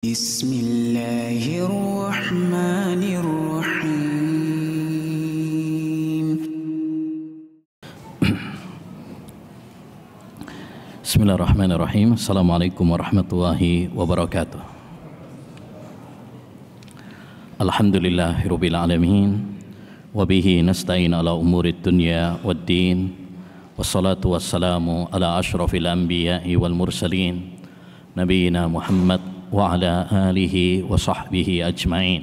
Bismillahirrahmanirrahim. Bismillahirrahmanirrahim. Assalamualaikum warahmatullahi wabarakatuh. Alhamdulillahirabbil alamin. Wa bihi nasta'in ala umurid dunya waddin. Wassalatu wassalamu ala asyrafil anbiya'i wal mursalin. Nabiyyina Muhammad wa ala alihi wa sahbihi ajma'in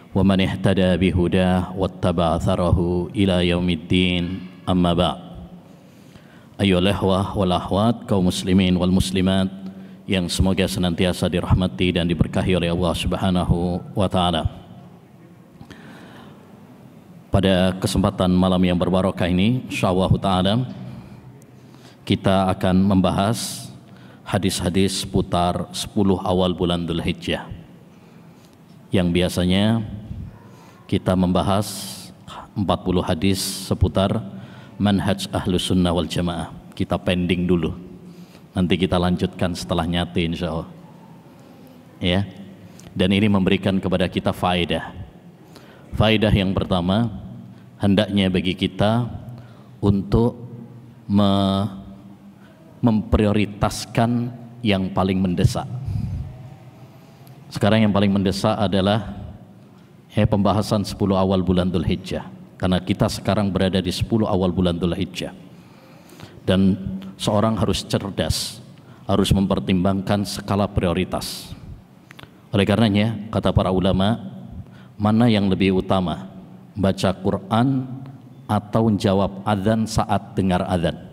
wa man ihtada bihudah wattaba'a atharahu ila yaumiddin, amma ba'd. Ayyuhal ikhwah wal akhwat, kaum muslimin wal muslimat yang semoga senantiasa dirahmati dan diberkahi oleh Allah Subhanahu wa taala. Pada kesempatan malam yang berbarokah ini, insyaallah taala kita akan membahas hadis-hadis seputar 10 awal bulan Dzulhijjah, yang biasanya kita membahas 40 hadis seputar manhaj ahlus sunnah wal jamaah. Kita pending dulu, nanti kita lanjutkan setelah nyati insyaallah ya. Dan ini memberikan kepada kita faedah yang pertama, hendaknya bagi kita untuk memprioritaskan yang paling mendesak. Sekarang yang paling mendesak adalah pembahasan 10 awal bulan Dzulhijjah, karena kita sekarang berada di 10 awal bulan Dzulhijjah, dan seorang harus cerdas, harus mempertimbangkan skala prioritas. Oleh karenanya, kata para ulama, mana yang lebih utama, baca Quran atau jawab azan saat dengar azan?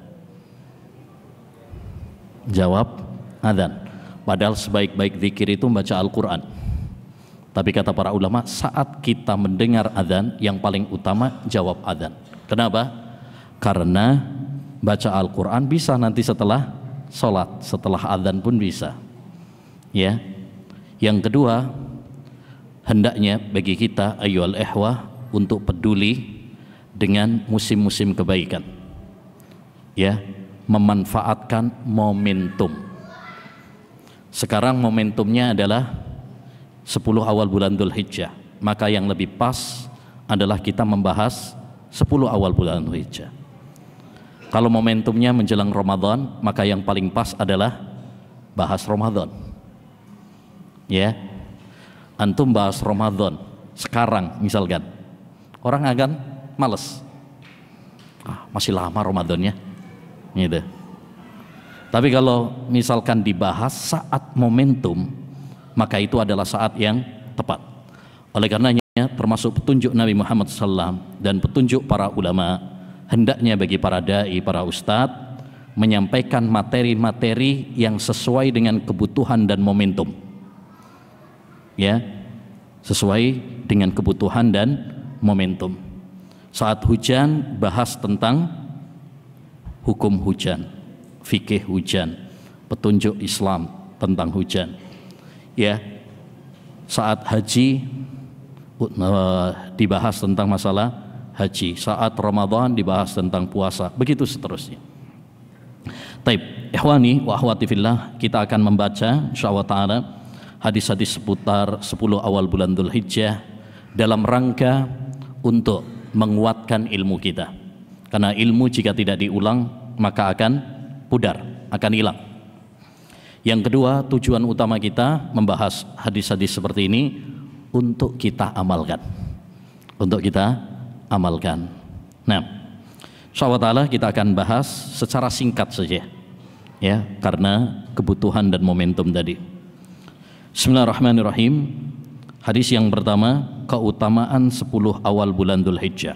Jawab azan. Padahal sebaik-baik zikir itu membaca Al-Quran. Tapi kata para ulama, saat kita mendengar azan, yang paling utama jawab azan. Kenapa? Karena baca Al-Quran bisa nanti setelah sholat, setelah azan pun bisa ya. Yang kedua, hendaknya bagi kita ayyuhal ikhwah untuk peduli dengan musim-musim kebaikan ya, memanfaatkan momentum. Sekarang momentumnya adalah 10 awal bulan Dzulhijjah, maka yang lebih pas adalah kita membahas 10 awal bulan Dzulhijjah. Kalau momentumnya menjelang Ramadan, maka yang paling pas adalah bahas Ramadan ya. Antum bahas Ramadan sekarang misalkan, orang akan males, masih lama Ramadannya gitu. Tapi kalau misalkan dibahas saat momentum, maka itu adalah saat yang tepat. Oleh karenanya, termasuk petunjuk Nabi Muhammad SAW dan petunjuk para ulama, hendaknya bagi para da'i, para ustadz, menyampaikan materi-materi yang sesuai dengan kebutuhan dan momentum ya, sesuai dengan kebutuhan dan momentum. Saat hujan, bahas tentang hukum hujan, fikih hujan, petunjuk Islam tentang hujan ya. Saat haji, dibahas tentang masalah haji. Saat Ramadan dibahas tentang puasa, begitu seterusnya. Taib, ikhwani wa akhwati fillah, kita akan membaca insyaallah ta'ala hadis-hadis seputar 10 awal bulan Dzulhijjah dalam rangka untuk menguatkan ilmu kita. Karena ilmu jika tidak diulang maka akan pudar, akan hilang. Yang kedua, tujuan utama kita membahas hadis-hadis seperti ini untuk kita amalkan. Untuk kita amalkan. Nah, insyaallah ta'ala kita akan bahas secara singkat saja ya, karena kebutuhan dan momentum tadi. Bismillahirrahmanirrahim. Hadis yang pertama, keutamaan 10 awal bulan Dzulhijjah.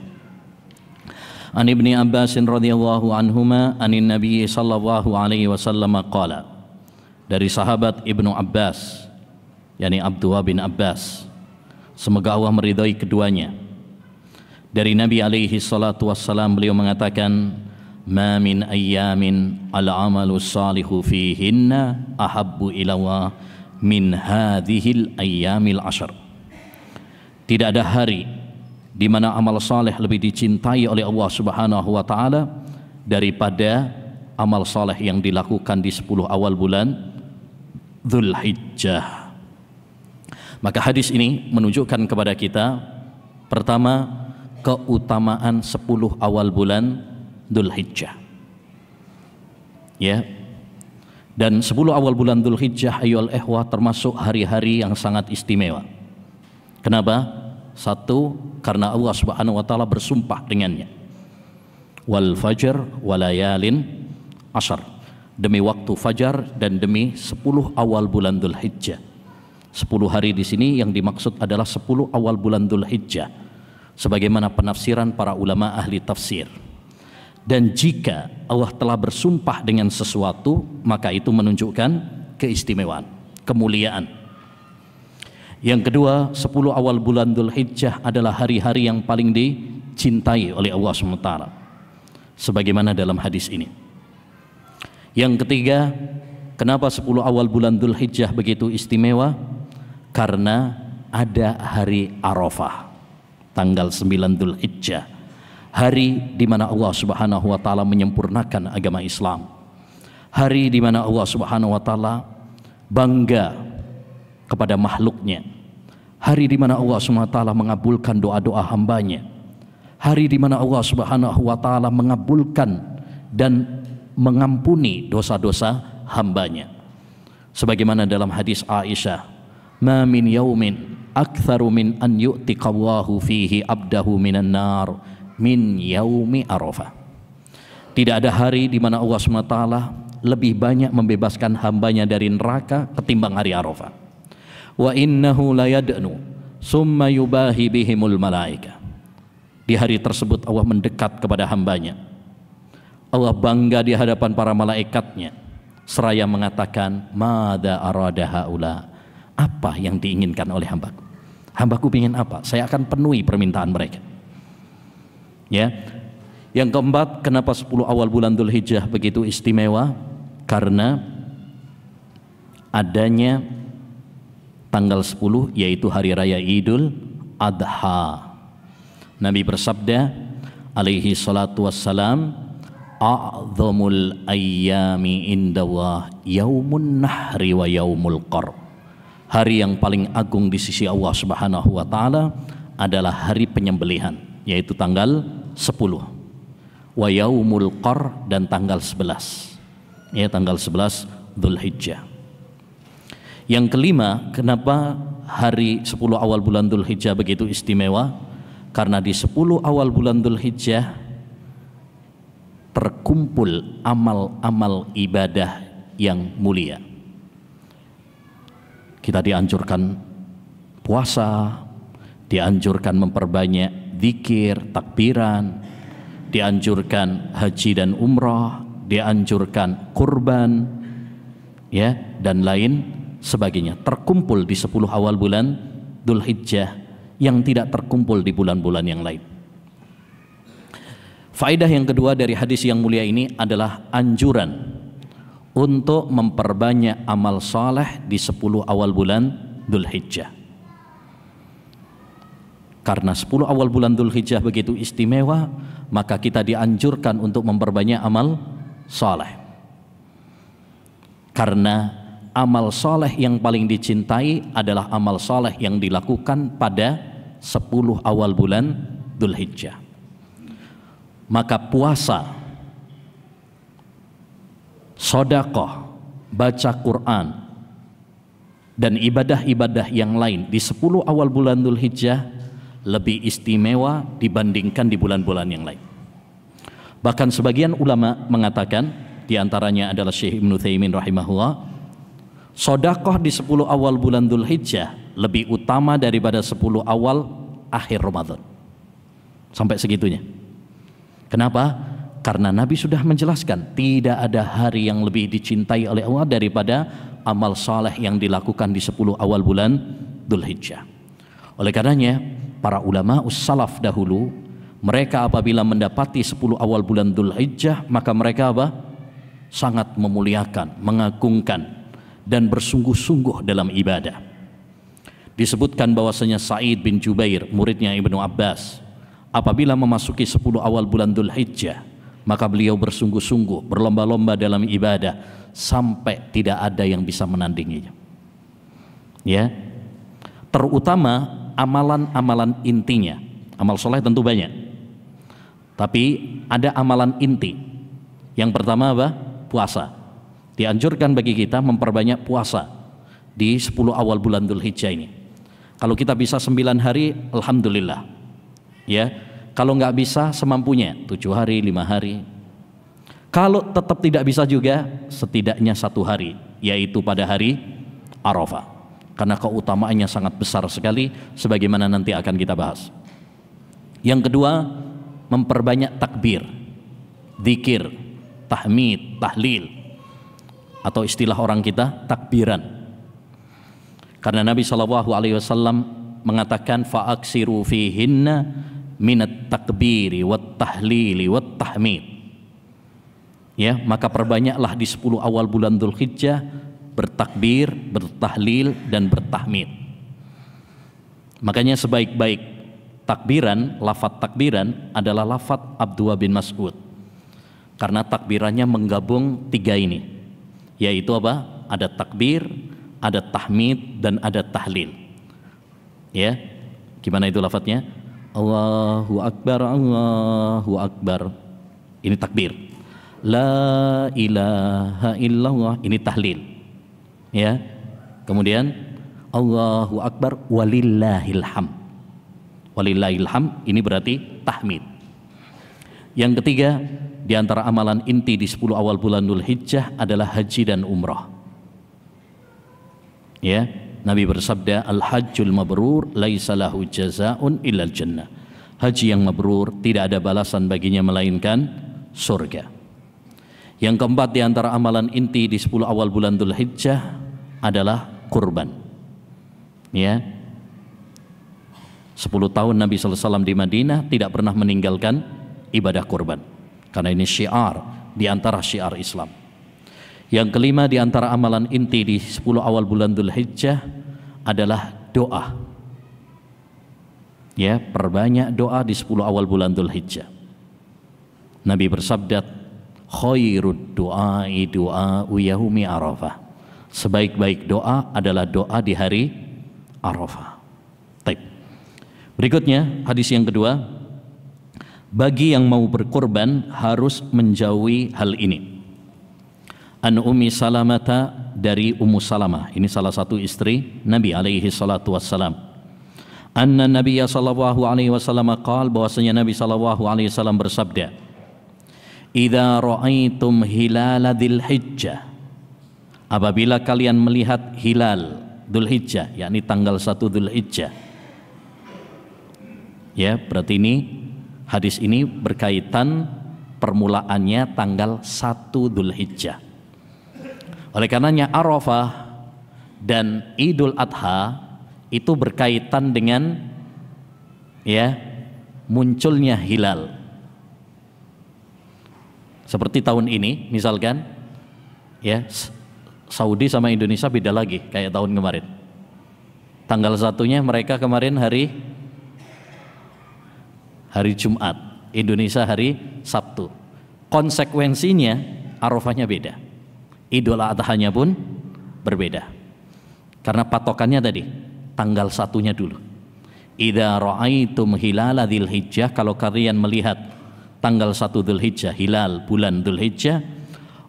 An Ibni Abbas radhiyallahu anhuma anin Nabi sallallahu alaihi wasallam qala. Dari sahabat Ibnu Abbas, yakni Abdullah bin Abbas, semoga Allah meridhai keduanya. Dari Nabi alaihi salatu wassalam, beliau mengatakan, "Ma min ayyamin al-amalu salihu fihinna ahabbu ila Allah min hadhil ayyamil ashar." Tidak ada hari di mana amal saleh lebih dicintai oleh Allah Subhanahu wa taala daripada amal saleh yang dilakukan di 10 awal bulan Dzulhijjah Maka hadis ini menunjukkan kepada kita, pertama, keutamaan 10 awal bulan Dzulhijjah. Ya. Dan 10 awal bulan Dzulhijjah ayyuhal ikhwah termasuk hari-hari yang sangat istimewa. Kenapa? Satu, karena Allah Subhanahu wa taala bersumpah dengannya. Wal fajr walayalin ashar. Demi waktu fajar dan demi 10 awal bulan Dzulhijjah. 10 hari di sini yang dimaksud adalah 10 awal bulan Dzulhijjah, sebagaimana penafsiran para ulama ahli tafsir. Dan jika Allah telah bersumpah dengan sesuatu, maka itu menunjukkan keistimewaan, kemuliaan. Yang kedua, 10 awal bulan Dzulhijjah adalah hari-hari yang paling dicintai oleh Allah SWT, sebagaimana dalam hadis ini. Yang ketiga, kenapa 10 awal bulan Dzulhijjah begitu istimewa? Karena ada hari Arafah, tanggal 9 Dzulhijjah, hari di mana Allah Subhanahu wa taala menyempurnakan agama Islam. Hari di mana Allah Subhanahu wa taala bangga kepada makhluknya. Hari di mana Allah Subhanahu wa taala mengabulkan doa-doa hambanya. Hari di mana Allah Subhanahu wa taala mengabulkan dan mengampuni dosa-dosa hambanya. Sebagaimana dalam hadis Aisyah, "Ma min yaumin aktsaru min an yu'tiqallahu fihi abdahu minan nar min yaumi Arafah." Tidak ada hari di mana Allah SWT lebih banyak membebaskan hambanya dari neraka ketimbang hari Arafah. Wa innahu layadnu summa yubahi bihimul malaika. Di hari tersebut Allah mendekat kepada hambanya. Allah bangga di hadapan para malaikatnya, seraya mengatakan, "Mada arada haula?" Apa yang diinginkan oleh hambaku? Hambaku ingin apa? Saya akan penuhi permintaan mereka. Ya. Yang keempat, kenapa 10 awal bulan Dzulhijjah begitu istimewa? Karena adanya tanggal 10, yaitu hari raya Idul Adha. Nabi bersabda alaihi salatu wassalam, "A'zamul ayyami indallah yaumun nahri wa yaumul qar." Hari yang paling agung di sisi Allah Subhanahu wa taala adalah hari penyembelihan, yaitu tanggal 10. Wa yaumul qar, dan tanggal 11. Ya, tanggal 11 Dzulhijjah. Yang kelima, kenapa hari 10 awal bulan Dzulhijjah begitu istimewa? Karena di 10 awal bulan Dzulhijjah terkumpul amal-amal ibadah yang mulia. Kita dianjurkan puasa, dianjurkan memperbanyak zikir, takbiran, dianjurkan haji dan umrah, dianjurkan kurban, ya, dan lain sebagainya. Terkumpul di 10 awal bulan Dzulhijjah yang tidak terkumpul di bulan-bulan yang lain. Faedah yang kedua dari hadis yang mulia ini adalah anjuran untuk memperbanyak amal saleh di 10 awal bulan Dzulhijjah. Karena 10 awal bulan Dzulhijjah begitu istimewa, maka kita dianjurkan untuk memperbanyak amal saleh. Karena amal saleh yang paling dicintai adalah amal saleh yang dilakukan pada 10 awal bulan Dzulhijjah. Maka puasa, sedekah, baca Quran, dan ibadah-ibadah yang lain di 10 awal bulan Dzulhijjah lebih istimewa dibandingkan di bulan-bulan yang lain. Bahkan sebagian ulama mengatakan, diantaranya adalah Syekh Ibnu Utsaimin rahimahullah, sedekah di 10 awal bulan Dzulhijjah lebih utama daripada 10 awal akhir Ramadan. Sampai segitunya. Kenapa? Karena Nabi sudah menjelaskan tidak ada hari yang lebih dicintai oleh Allah daripada amal saleh yang dilakukan di 10 awal bulan Dzulhijjah. Oleh karenanya para ulama salaf dahulu, mereka apabila mendapati 10 awal bulan Dzulhijjah, maka mereka apa? Sangat memuliakan, mengagungkan, dan bersungguh-sungguh dalam ibadah. Disebutkan bahwasanya Sa'id bin Jubair, muridnya Ibnu Abbas, apabila memasuki 10 awal bulan Dzulhijjah, maka beliau bersungguh-sungguh, berlomba-lomba dalam ibadah sampai tidak ada yang bisa menandinginya. Ya. terutama amalan-amalan intinya. Amal soleh tentu banyak, tapi ada amalan inti. Yang pertama apa? Puasa. Dianjurkan bagi kita memperbanyak puasa di 10 awal bulan Dzulhijjah ini. Kalau kita bisa 9 hari, alhamdulillah. Ya, kalau nggak bisa semampunya 7 hari, 5 hari. Kalau tetap tidak bisa juga, setidaknya 1 hari, yaitu pada hari Arafah, karena keutamaannya sangat besar sekali, sebagaimana nanti akan kita bahas. Yang kedua, memperbanyak takbir, zikir, tahmid, tahlil, atau istilah orang kita takbiran. Karena Nabi SAW mengatakan fa'aksiru fihinna minat takbiri wat tahlili wat tahmid. Ya, maka perbanyaklah di 10 awal bulan Dzulhijjah bertakbir, bertahlil, dan bertahmid. Makanya sebaik-baik takbiran, lafaz takbiran adalah lafaz Abdullah bin Mas'ud. Karena takbirannya menggabung 3 ini, yaitu apa? Ada takbir, ada tahmid, dan ada tahlil. Ya, gimana itu lafaznya? Allahu Akbar, Allahu Akbar. Ini takbir. La ilaha illallah, ini tahlil. Ya. Kemudian Allahu Akbar walillahil hamd. Walillahil hamd ini berarti tahmid. Yang ketiga, di antara amalan inti di 10 awal bulan Dzulhijjah adalah haji dan umrah. Ya, Nabi bersabda, al-hajjul mabrur laisa lahu jazaa'un illal jannah. Haji yang mabrur tidak ada balasan baginya melainkan surga. Yang keempat, di antara amalan inti di 10 awal bulan Dzulhijjah adalah kurban. Ya, 10 tahun Nabi SAW di Madinah tidak pernah meninggalkan ibadah kurban, karena ini syiar di antara syiar Islam. Yang kelima, di antara amalan inti di 10 awal bulan Dzulhijjah adalah doa. Ya, perbanyak doa di 10 awal bulan Dzulhijjah. Nabi bersabda, khairud du'ai du'a'u yaumi Arafah. Sebaik-baik doa adalah doa di hari Arafah. Baik. Berikutnya hadis yang kedua, bagi yang mau berkorban harus menjauhi hal ini. An Ummi Salamata, dari Ummu Salamah, ini salah satu istri Nabi alaihi salatu wassalam. Anna Nabiyya sallallahu alaihi wasallam qaal, bahwasanya Nabi sallallahu alaihi wasallam bersabda, idza ra'aitum hilala Dzulhijjah, apabila kalian melihat hilal Dzulhijjah, yakni tanggal 1 Dzulhijjah. Ya, berarti ini hadis ini berkaitan permulaannya tanggal 1 Dzulhijjah. Oleh karenanya Arafah dan Idul Adha itu berkaitan dengan ya munculnya hilal. Seperti tahun ini misalkan ya, Saudi sama Indonesia beda lagi kayak tahun kemarin. Tanggal 1-nya mereka kemarin hari Jumat, Indonesia hari Sabtu. Konsekuensinya Arafahnya beda, Idul Adha-nya pun berbeda. Karena patokannya tadi tanggal 1-nya dulu. Idza ra'aitum hilala Dzulhijjah, kalau kalian melihat tanggal 1 Dzulhijjah, hilal bulan Dzulhijjah,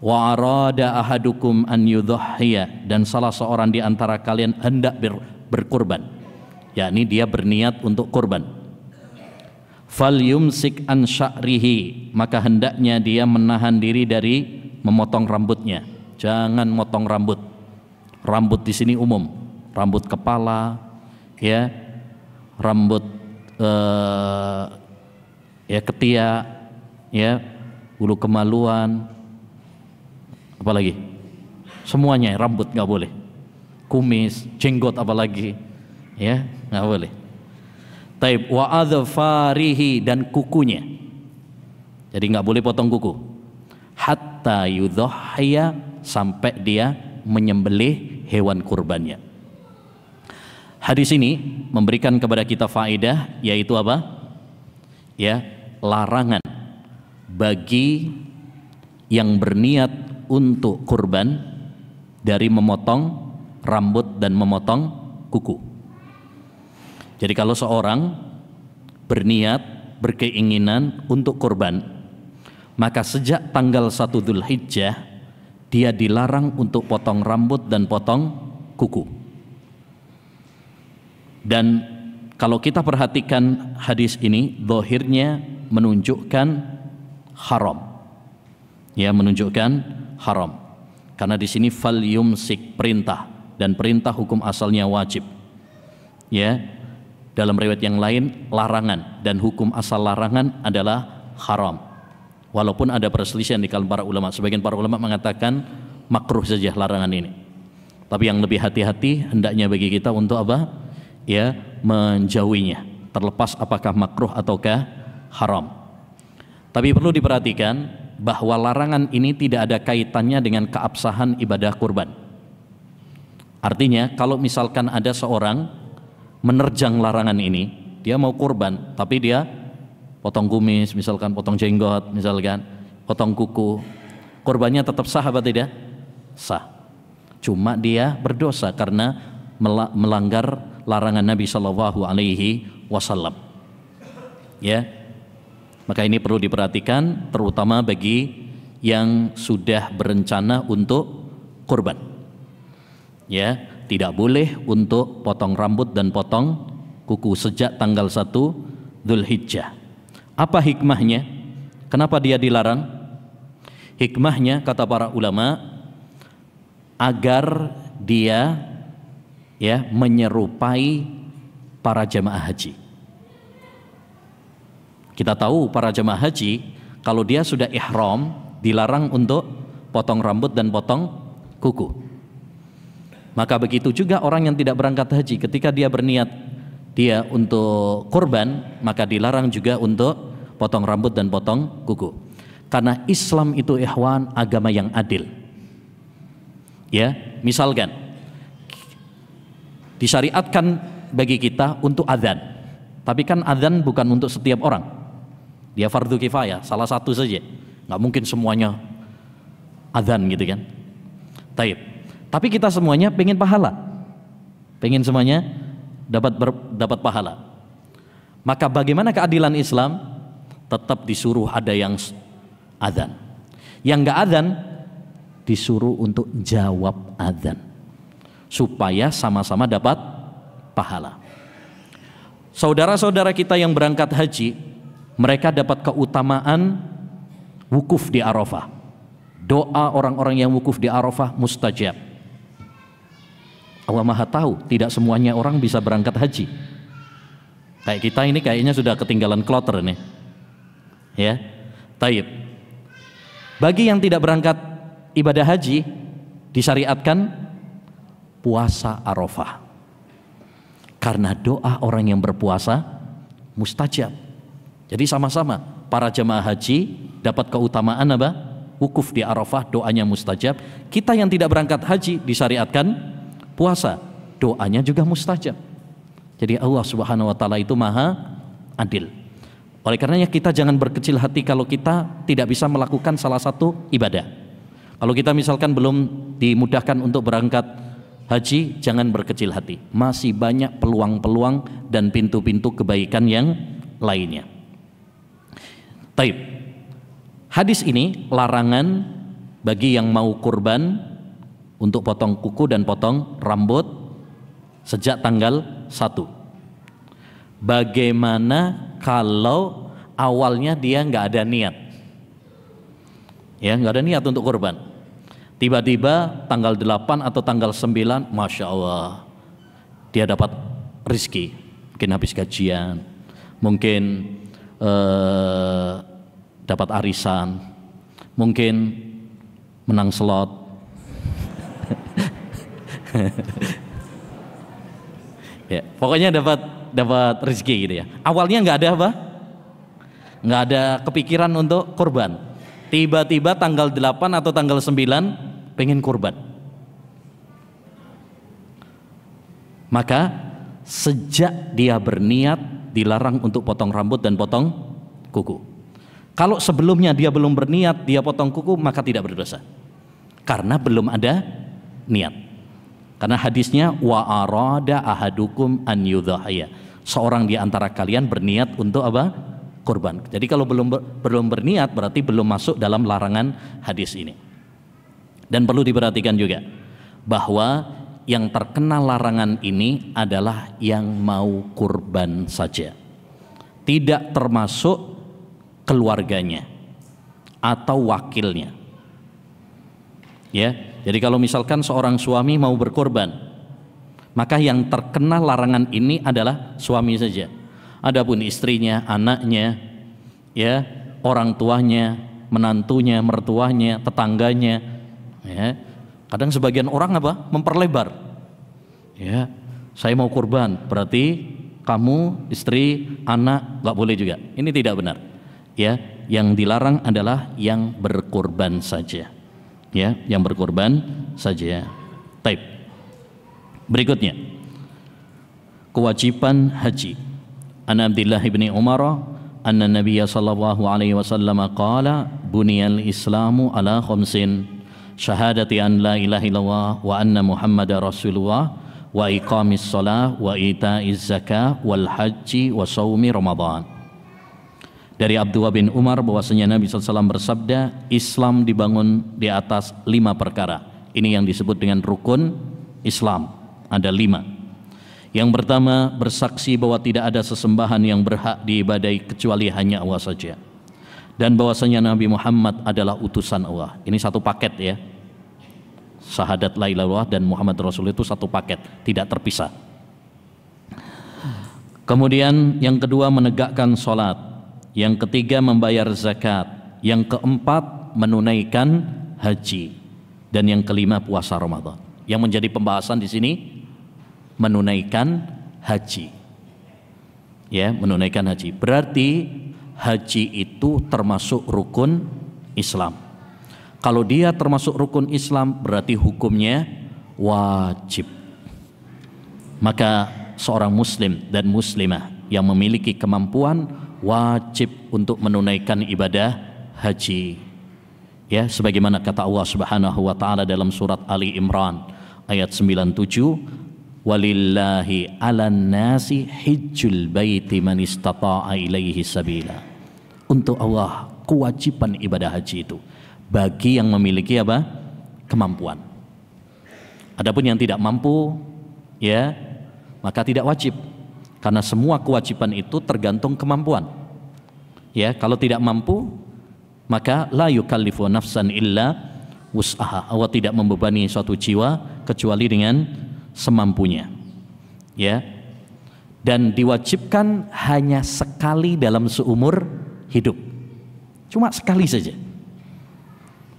wa arada ahadukum an yudhhiya, dan salah seorang di antara kalian hendak berkurban, yakni dia berniat untuk kurban, fal yumsik an sya'rihi, maka hendaknya dia menahan diri dari memotong rambutnya. Jangan motong rambut. Rambut di sini umum, rambut kepala, ya, rambut ya ketiak, ya, bulu kemaluan, apalagi semuanya rambut nggak boleh, kumis, jenggot apalagi, ya nggak boleh. Taib wa adfarihi, dan kukunya, jadi nggak boleh potong kuku. Hatta yudhhiya, sampai dia menyembelih hewan kurbannya. Hadis ini memberikan kepada kita faedah, yaitu apa? Ya, larangan bagi yang berniat untuk kurban dari memotong rambut dan memotong kuku. Jadi kalau seorang berniat, berkeinginan untuk kurban, maka sejak tanggal 1 Dzulhijjah dia dilarang untuk potong rambut dan potong kuku. Dan kalau kita perhatikan hadis ini, zahirnya menunjukkan haram. Ya, menunjukkan haram. Karena di sini fal yumsik, perintah, dan perintah hukum asalnya wajib. Ya, dalam riwayat yang lain larangan, dan hukum asal larangan adalah haram. Walaupun ada perselisihan di kalangan para ulama, sebagian para ulama mengatakan makruh saja larangan ini. Tapi yang lebih hati-hati hendaknya bagi kita untuk apa? Ya, menjauhinya, terlepas apakah makruh ataukah haram. Tapi perlu diperhatikan bahwa larangan ini tidak ada kaitannya dengan keabsahan ibadah kurban. Artinya kalau misalkan ada seorang menerjang larangan ini, dia mau kurban tapi dia potong kumis, misalkan potong jenggot, misalkan potong kuku, kurbannya tetap sah apa tidak? Sah. Cuma dia berdosa karena melanggar larangan Nabi Shallallahu Alaihi Wasallam. Ya, maka ini perlu diperhatikan, terutama bagi yang sudah berencana untuk kurban. Ya, tidak boleh untuk potong rambut dan potong kuku sejak tanggal 1 Dzulhijjah. Apa hikmahnya? Kenapa dia dilarang? Hikmahnya kata para ulama, agar dia ya menyerupai para jamaah haji. Kita tahu para jamaah haji kalau dia sudah ihram dilarang untuk potong rambut dan potong kuku. Maka begitu juga orang yang tidak berangkat haji, ketika dia berniat dia untuk kurban, maka dilarang juga untuk potong rambut dan potong kuku. Karena Islam itu ikhwan agama yang adil. Ya, misalkan disyariatkan bagi kita untuk adzan, tapi kan adzan bukan untuk setiap orang, dia fardu kifayah, salah satu saja, nggak mungkin semuanya adzan gitu kan. Tapi kita semuanya pengen pahala, pengen semuanya dapat pahala. Maka bagaimana keadilan Islam? Tetap disuruh ada yang adzan, yang nggak adzan disuruh untuk jawab adzan, supaya sama-sama dapat pahala. Saudara-saudara kita yang berangkat haji, mereka dapat keutamaan wukuf di Arafah. Doa orang-orang yang wukuf di Arafah mustajab. Allah Maha tahu tidak semuanya orang bisa berangkat haji. Kayak kita ini kayaknya sudah ketinggalan kloter nih. Ya, taib. Bagi yang tidak berangkat ibadah haji disyariatkan puasa Arafah. Karena doa orang yang berpuasa mustajab. Jadi sama-sama para jemaah haji dapat keutamaan apa? Wukuf di Arafah, doanya mustajab. Kita yang tidak berangkat haji disyariatkan puasa, doanya juga mustajab. Jadi Allah Subhanahu wa taala itu maha adil. Oleh karenanya kita jangan berkecil hati kalau kita tidak bisa melakukan salah satu ibadah. Kalau kita misalkan belum dimudahkan untuk berangkat haji, jangan berkecil hati. Masih banyak peluang-peluang dan pintu-pintu kebaikan yang lainnya. Taib. Hadis ini larangan bagi yang mau kurban untuk potong kuku dan potong rambut sejak tanggal 1. Bagaimana kalau awalnya dia nggak ada niat? Ya, nggak ada niat untuk kurban. Tiba-tiba tanggal 8 atau tanggal 9, Masya Allah, dia dapat rezeki. Mungkin habis gajian, mungkin dapat arisan, mungkin menang slot. Ya, pokoknya dapat rezeki gitu ya. Awalnya nggak ada apa? Nggak ada kepikiran untuk kurban. Tiba-tiba tanggal 8 atau tanggal 9 pengen kurban. Maka sejak dia berniat dilarang untuk potong rambut dan potong kuku. Kalau sebelumnya dia belum berniat, dia potong kuku, maka tidak berdosa. Karena belum ada niat. Karena hadisnya wa arada ahadukum an yudhaya. seorang di antara kalian berniat untuk apa? Kurban. Jadi kalau belum berniat berarti belum masuk dalam larangan hadis ini. Dan perlu diperhatikan juga bahwa yang terkena larangan ini adalah yang mau kurban saja, tidak termasuk keluarganya atau wakilnya. Ya, jadi kalau misalkan seorang suami mau berkorban, maka yang terkena larangan ini adalah suami saja. Adapun istrinya, anaknya, ya, orang tuanya, menantunya, mertuanya, tetangganya, ya. Kadang sebagian orang apa? Memperlebar. Ya, saya mau kurban, berarti kamu, istri, anak nggak boleh juga. Ini tidak benar. Ya, yang dilarang adalah yang berkorban saja. Ya, yang berkorban saja. Taib. Berikutnya, kewajiban haji. An Abdullah bin Umar anna Nabiyya sallallahu alaihi wasallam qala buniyal Islamu ala khamsin syahadati an la ilaha illallah wa anna Muhammadar Rasulullah wa iqamis shalah wa itaiz zakah wal haji wa shaumi Ramadan. Dari Abdullah bin Umar bahwasanya Nabi SAW bersabda, Islam dibangun di atas 5 perkara. Ini yang disebut dengan rukun Islam. Ada 5. Yang pertama, bersaksi bahwa tidak ada sesembahan yang berhak diibadahi kecuali hanya Allah saja, dan bahwasanya Nabi Muhammad adalah utusan Allah. Ini satu paket ya. Syahadat la ilaha illallah dan Muhammad Rasul itu satu paket, tidak terpisah. Kemudian yang kedua menegakkan sholat, yang ketiga membayar zakat, yang keempat menunaikan haji, dan yang kelima puasa Ramadan. Yang menjadi pembahasan di sini menunaikan haji. Ya, menunaikan haji. Berarti haji itu termasuk rukun Islam. Kalau dia termasuk rukun Islam berarti hukumnya wajib. Maka seorang muslim dan muslimah yang memiliki kemampuan wajib untuk menunaikan ibadah haji. Ya, sebagaimana kata Allah Subhanahu wa taala dalam surat Ali Imran ayat 97, walillahi 'alan nasi hijjul baiti man istata'a ilaihi sabila. Untuk Allah kewajiban ibadah haji itu bagi yang memiliki apa? Kemampuan. Adapun yang tidak mampu, ya, maka tidak wajib. Karena semua kewajiban itu tergantung kemampuan. Ya, kalau tidak mampu, maka la yukallifu nafsan illa wus'aha. Allah tidak membebani suatu jiwa kecuali dengan semampunya. Ya. Dan diwajibkan hanya sekali dalam seumur hidup. Cuma sekali saja.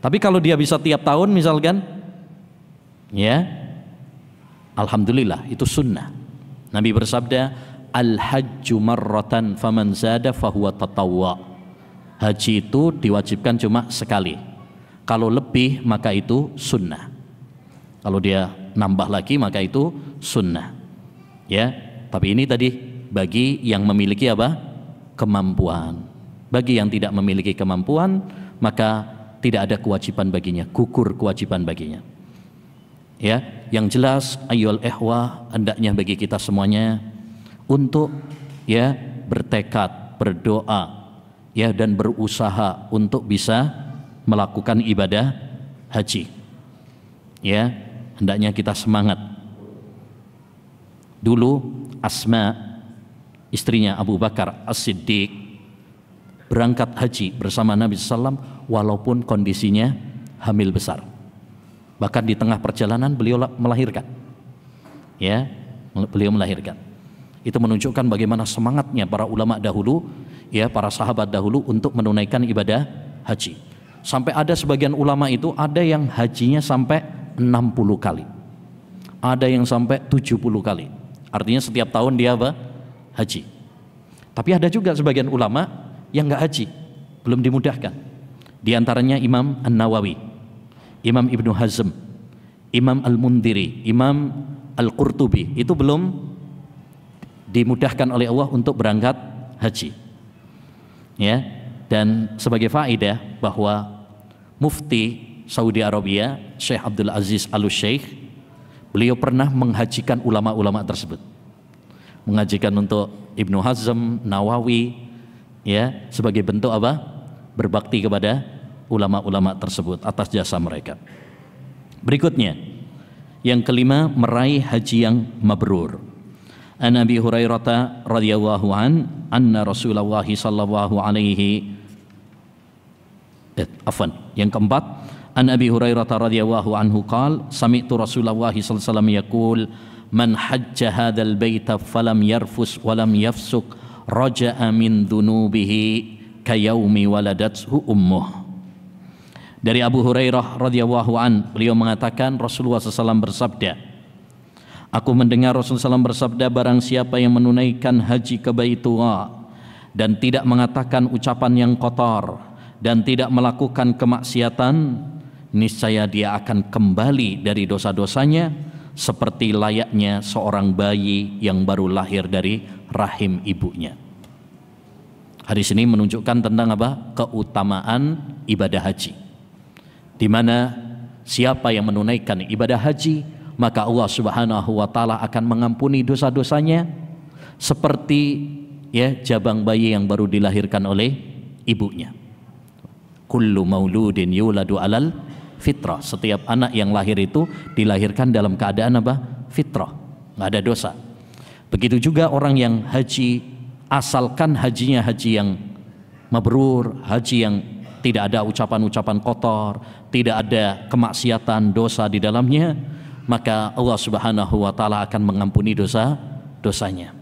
Tapi kalau dia bisa tiap tahun misalkan, ya, alhamdulillah, itu sunnah. Nabi bersabda, al-hajju marratan faman zada fahuwa tatawwa. Haji itu diwajibkan cuma sekali. Kalau lebih maka itu sunnah. Kalau dia nambah lagi maka itu sunnah. Ya, tapi ini tadi bagi yang memiliki apa? Kemampuan. Bagi yang tidak memiliki kemampuan maka tidak ada kewajiban baginya, gugur kewajiban baginya. Ya, yang jelas ayyul ihwa, hendaknya bagi kita semuanya untuk ya bertekad, berdoa, ya, dan berusaha untuk bisa melakukan ibadah haji. Ya, hendaknya kita semangat. Dulu Asma, istrinya Abu Bakar As-Siddiq, berangkat haji bersama Nabi SAW walaupun kondisinya hamil besar. Bahkan di tengah perjalanan beliau melahirkan. Ya, beliau melahirkan. Itu menunjukkan bagaimana semangatnya para ulama dahulu, ya, para sahabat dahulu untuk menunaikan ibadah haji. Sampai ada sebagian ulama itu ada yang hajinya sampai 60 kali. Ada yang sampai 70 kali. Artinya setiap tahun dia apa? Haji. Tapi ada juga sebagian ulama yang enggak haji, belum dimudahkan. Di antaranya Imam An-Nawawi, Imam Ibnu Hazm, Imam Al-Mundhiri, Imam Al-Qurtubi, itu belum dimudahkan oleh Allah untuk berangkat haji. Ya, dan sebagai faedah bahwa Mufti Saudi Arabia, Syekh Abdul Aziz Al-Sheikh, beliau pernah menghajikan ulama-ulama tersebut. mengajikan untuk Ibnu Hazm, Nawawi, ya, sebagai bentuk apa? Berbakti kepada ulama-ulama tersebut atas jasa mereka. Berikutnya, yang kelima, meraih haji yang mabrur. An Abi Hurairah radhiyallahu anna Rasulullah sallallahu alaihi yang keempat, an Abi Hurairah radhiyallahu anhu qala sami'tu Rasulullah sallallahu alaihi wasallam yaqul man hajja hadzal baita falam yarfus walam yafsuk raja'a min dhunubihi kayaumi waladathu ummuh. Dari Abu Hurairah radhiyallahu an, beliau mengatakan Rasulullah SAW bersabda, aku mendengar Rasulullah SAW bersabda, barang siapa yang menunaikan haji ke Baitullah dan tidak mengatakan ucapan yang kotor dan tidak melakukan kemaksiatan, niscaya dia akan kembali dari dosa-dosanya seperti layaknya seorang bayi yang baru lahir dari rahim ibunya. Hadis ini menunjukkan tentang apa? Keutamaan ibadah haji, di mana siapa yang menunaikan ibadah haji, maka Allah Subhanahu wa taala akan mengampuni dosa-dosanya seperti, ya, jabang bayi yang baru dilahirkan oleh ibunya. Kullu mauludin yuladu alal fitrah. Setiap anak yang lahir itu dilahirkan dalam keadaan apa? Fitrah, nggak ada dosa. Begitu juga orang yang haji, asalkan hajinya haji yang mabrur, haji yang tidak ada ucapan-ucapan kotor, tidak ada kemaksiatan, dosa di dalamnya, maka Allah Subhanahu wa taala akan mengampuni dosa-dosanya.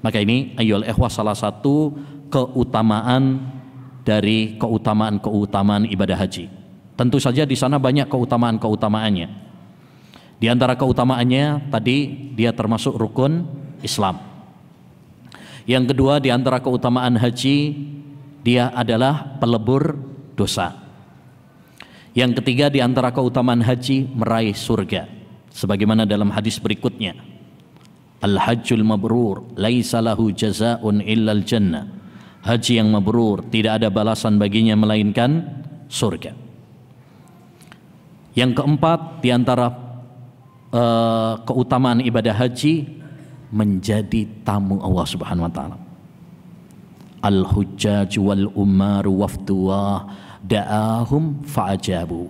Maka ini ayyuhal ikhwah salah satu keutamaan dari keutamaan ibadah haji. Tentu saja di sana banyak keutamaannya. Di antara keutamaannya tadi dia termasuk rukun Islam. Yang kedua, di antara keutamaan haji, dia adalah pelebur dosa. Yang ketiga, di antara keutamaan haji, meraih surga. Sebagaimana dalam hadis berikutnya, Al-hajjul mabrur laisa lahu jazaa'un illal jannah. Haji yang mabrur tidak ada balasan baginya melainkan surga. Yang keempat, di antara keutamaan ibadah haji, menjadi tamu Allah Subhanahu wa taala. Al-hujjaj wal ummaru wafduwa da'ahum fa'ajabu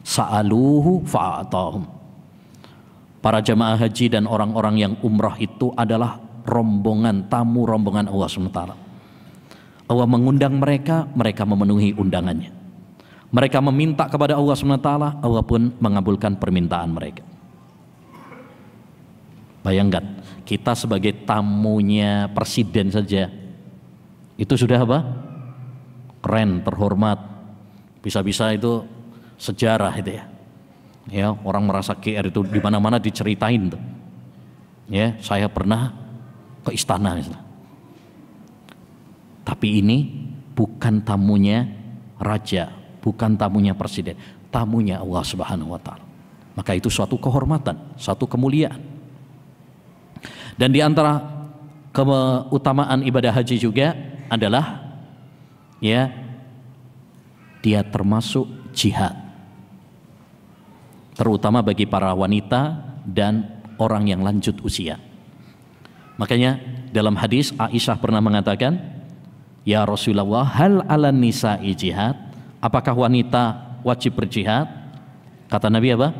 sa'aluhu fa'atahum. Para jamaah haji dan orang-orang yang umrah itu adalah rombongan, tamu rombongan Allah Subhanahu wa taala. Allah mengundang mereka, mereka memenuhi undangannya. Mereka meminta kepada Allah Subhanahu wa taala, Allah pun mengabulkan permintaan mereka. Bayangkan, kita sebagai tamunya presiden saja itu sudah apa? Keren, terhormat. Bisa-bisa itu sejarah itu ya. Ya, orang merasa GR itu di mana-mana diceritain tuh. Ya, saya pernah ke istana misalnya. Tapi ini bukan tamunya raja, bukan tamunya presiden, tamunya Allah Subhanahu wa taala. Maka itu suatu kehormatan, suatu kemuliaan. Dan di antara keutamaan ibadah haji juga adalah, ya, dia termasuk jihad, terutama bagi para wanita dan orang yang lanjut usia. Makanya dalam hadis Aisyah pernah mengatakan, ya Rasulullah, hal ala nisa'i jihad? Apakah wanita wajib berjihad? Kata Nabi apa?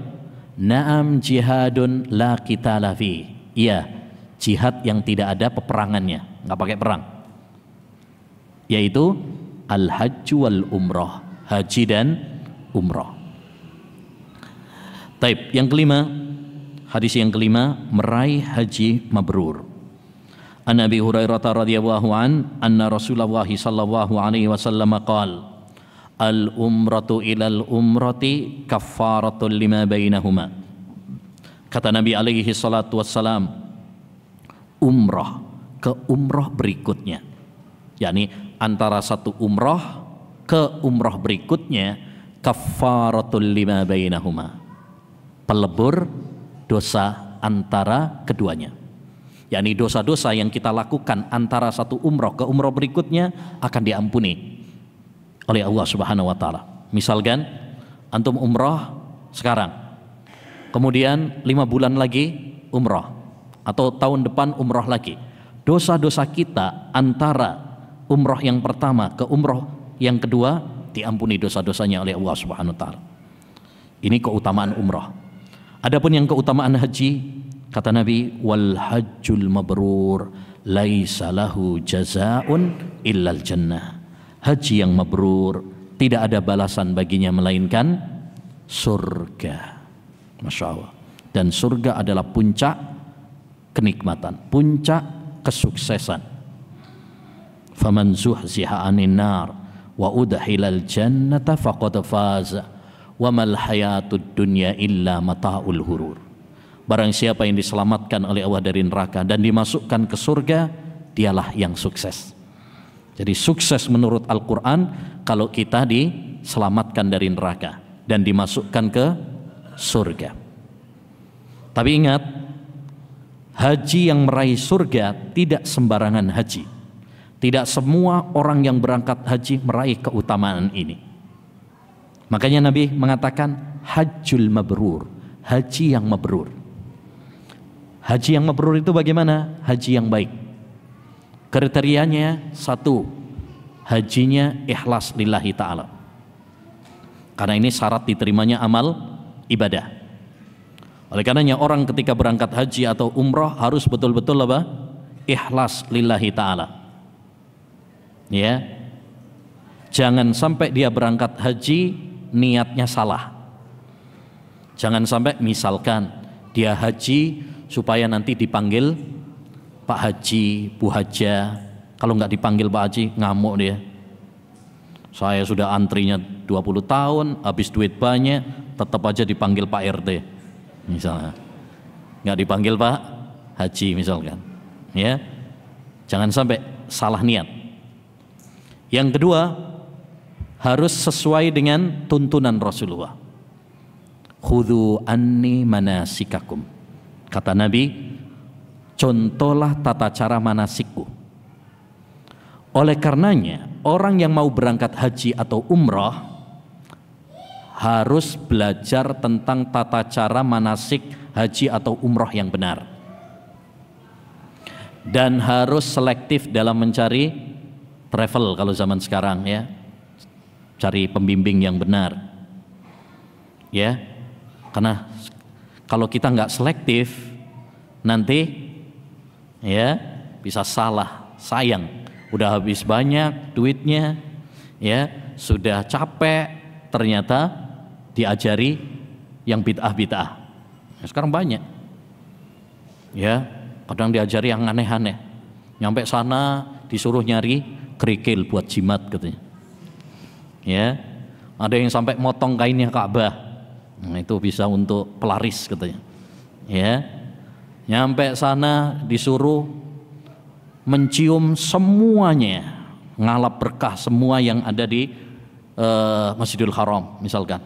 Naam jihadun la qitala fi. Iya, jihad yang tidak ada peperangannya, nggak pakai perang. Yaitu al-hajj wal umrah, haji dan umrah. Taib, yang kelima, hadis yang kelima, meraih haji mabrur. An Abi Hurairah radhiyallahu an anna Rasulullah sallallahu alaihi wasallam qala al umratu ilal umrati kaffaratul lima bainahuma. Kata Nabi alaihi salatu wassalam, umrah ke umrah berikutnya, yakni antara satu umrah ke umrah berikutnya, kaffaratul lima bainahuma, pelebur dosa antara keduanya. yakni dosa-dosa yang kita lakukan antara satu umroh ke umroh berikutnya akan diampuni oleh Allah Subhanahu wa taala. Misalkan antum umroh sekarang, kemudian 5 bulan lagi umroh, atau tahun depan umroh lagi. Dosa-dosa kita antara umroh yang pertama ke umroh yang kedua diampuni dosa-dosanya oleh Allah Subhanahu wa taala. Ini keutamaan umroh. Adapun yang keutamaan haji, kata Nabi, wal hajjul mabrur laisa lahu jazaa'un illal jannah. Haji yang mabrur tidak ada balasan baginya melainkan surga. Masya Allah. Dan surga adalah puncak kenikmatan, puncak kesuksesan. Faman zuhziha 'anil nar wa udkhilal jannata faqad faza wa mal hayatud dunya illa mata'ul hurur. Barang siapa yang diselamatkan oleh Allah dari neraka dan dimasukkan ke surga, dialah yang sukses. Jadi sukses menurut Al-Quran kalau kita diselamatkan dari neraka dan dimasukkan ke surga. Tapi ingat, haji yang meraih surga tidak sembarangan haji. Tidak semua orang yang berangkat haji meraih keutamaan ini. Makanya Nabi mengatakan hajjul mabrur, haji yang mabrur. Haji yang mabrur itu bagaimana? Haji yang baik. Kriterianya satu, hajinya ikhlas lillahi ta'ala. Karena ini syarat diterimanya amal ibadah. Oleh karenanya orang ketika berangkat haji atau umroh harus betul-betul apa? Ikhlas lillahi ta'ala. Ya, jangan sampai dia berangkat haji niatnya salah. Jangan sampai misalkan dia haji supaya nanti dipanggil Pak Haji, Bu Haja. Kalau nggak dipanggil Pak Haji ngamuk dia. Saya sudah antrinya 20 tahun, habis duit banyak, tetap aja dipanggil Pak RT misalnya. Nggak dipanggil Pak Haji misalkan. Ya, jangan sampai salah niat. Yang kedua, harus sesuai dengan tuntunan Rasulullah. Khudhu anni manasikakum. Kata Nabi, contohlah tata cara manasikku. Oleh karenanya, orang yang mau berangkat haji atau umrah harus belajar tentang tata cara manasik haji atau umrah yang benar. Dan harus selektif dalam mencari travel kalau zaman sekarang ya. Cari pembimbing yang benar. Ya. Karena kalau kita nggak selektif nanti ya bisa salah, sayang. Udah habis banyak duitnya, ya sudah capek, ternyata diajari yang bid'ah-bid'ah. Sekarang banyak, ya kadang diajari yang aneh-aneh. Nyampe sana disuruh nyari kerikil buat jimat katanya. Ya, ada yang sampai motong kainnya Ka'bah. Nah, itu bisa untuk pelaris katanya. Ya, nyampe sana disuruh mencium semuanya, ngalap berkah semua yang ada di Masjidil Haram misalkan.